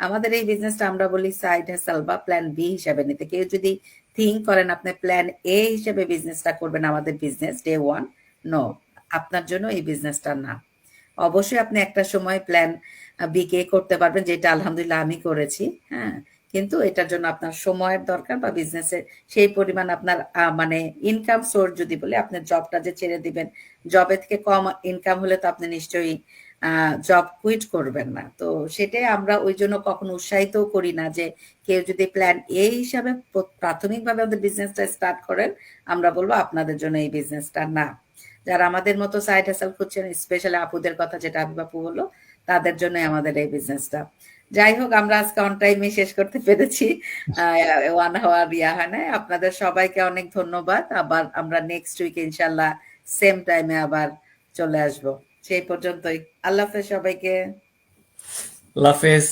আমাদের এই বিজনেসটা আমরা বলি সাইড হাসেল বা প্ল্যান বি হিসাবে নিতে। কেউ যদি থিঙ্ক করেন আপনি প্ল্যান এ হিসেবে বিজনেসটা করবেন, আমাদের বিজনেস ডে ওয়ান, নো, আপনার জন্য এই বিজনেসটা না। অবশ্যই আপনি একটা সময় প্ল্যান বিকে করতে পারবেন, যেটা আলহামদুলিল্লাহ আমি করেছি। হ্যাঁ, কিন্তু এটার জন্য আপনার সময়ের দরকার বা বিজনেসের সেই পরিমাণ আপনার মানে ইনকাম সোর্স যদি বলি, আপনার জবটা যে ছেড়ে দিবেন, জবে থেকে কম ইনকাম হলে তো আপনি নিশ্চয়ই জব কুইট করবেন না। তো সেটাই আমরা ওই জন্য কখনো উৎসাহিত করি না যে কেউ যদি প্ল্যান এ হিসাবে প্রাথমিকভাবে আমাদের বিজনেসটা স্টার্ট করেন, আমরা বলবো আপনাদের জন্য এই বিজনেসটা না। যারা আমাদের মতো সাইড হাসেল খুঁজছেন, স্পেশালি আপুদের কথা যেটা আবু বাপু বললো, তাদের জন্য আমাদের এই বিজনেসটা। যাই হোক, আমরা আজকে অন টাইমে শেষ করতে পেরেছি, 1 আওয়ার হয় না। আপনাদের সবাইকে অনেক ধন্যবাদ। আবার আমরা নেক্সট উইক ইনশাল্লাহ সেম টাইমে আবার চলে আসব। সেই পর্যন্তই, আল্লাহ হাফেজ সবাইকে। আল্লাহ হাফেজ।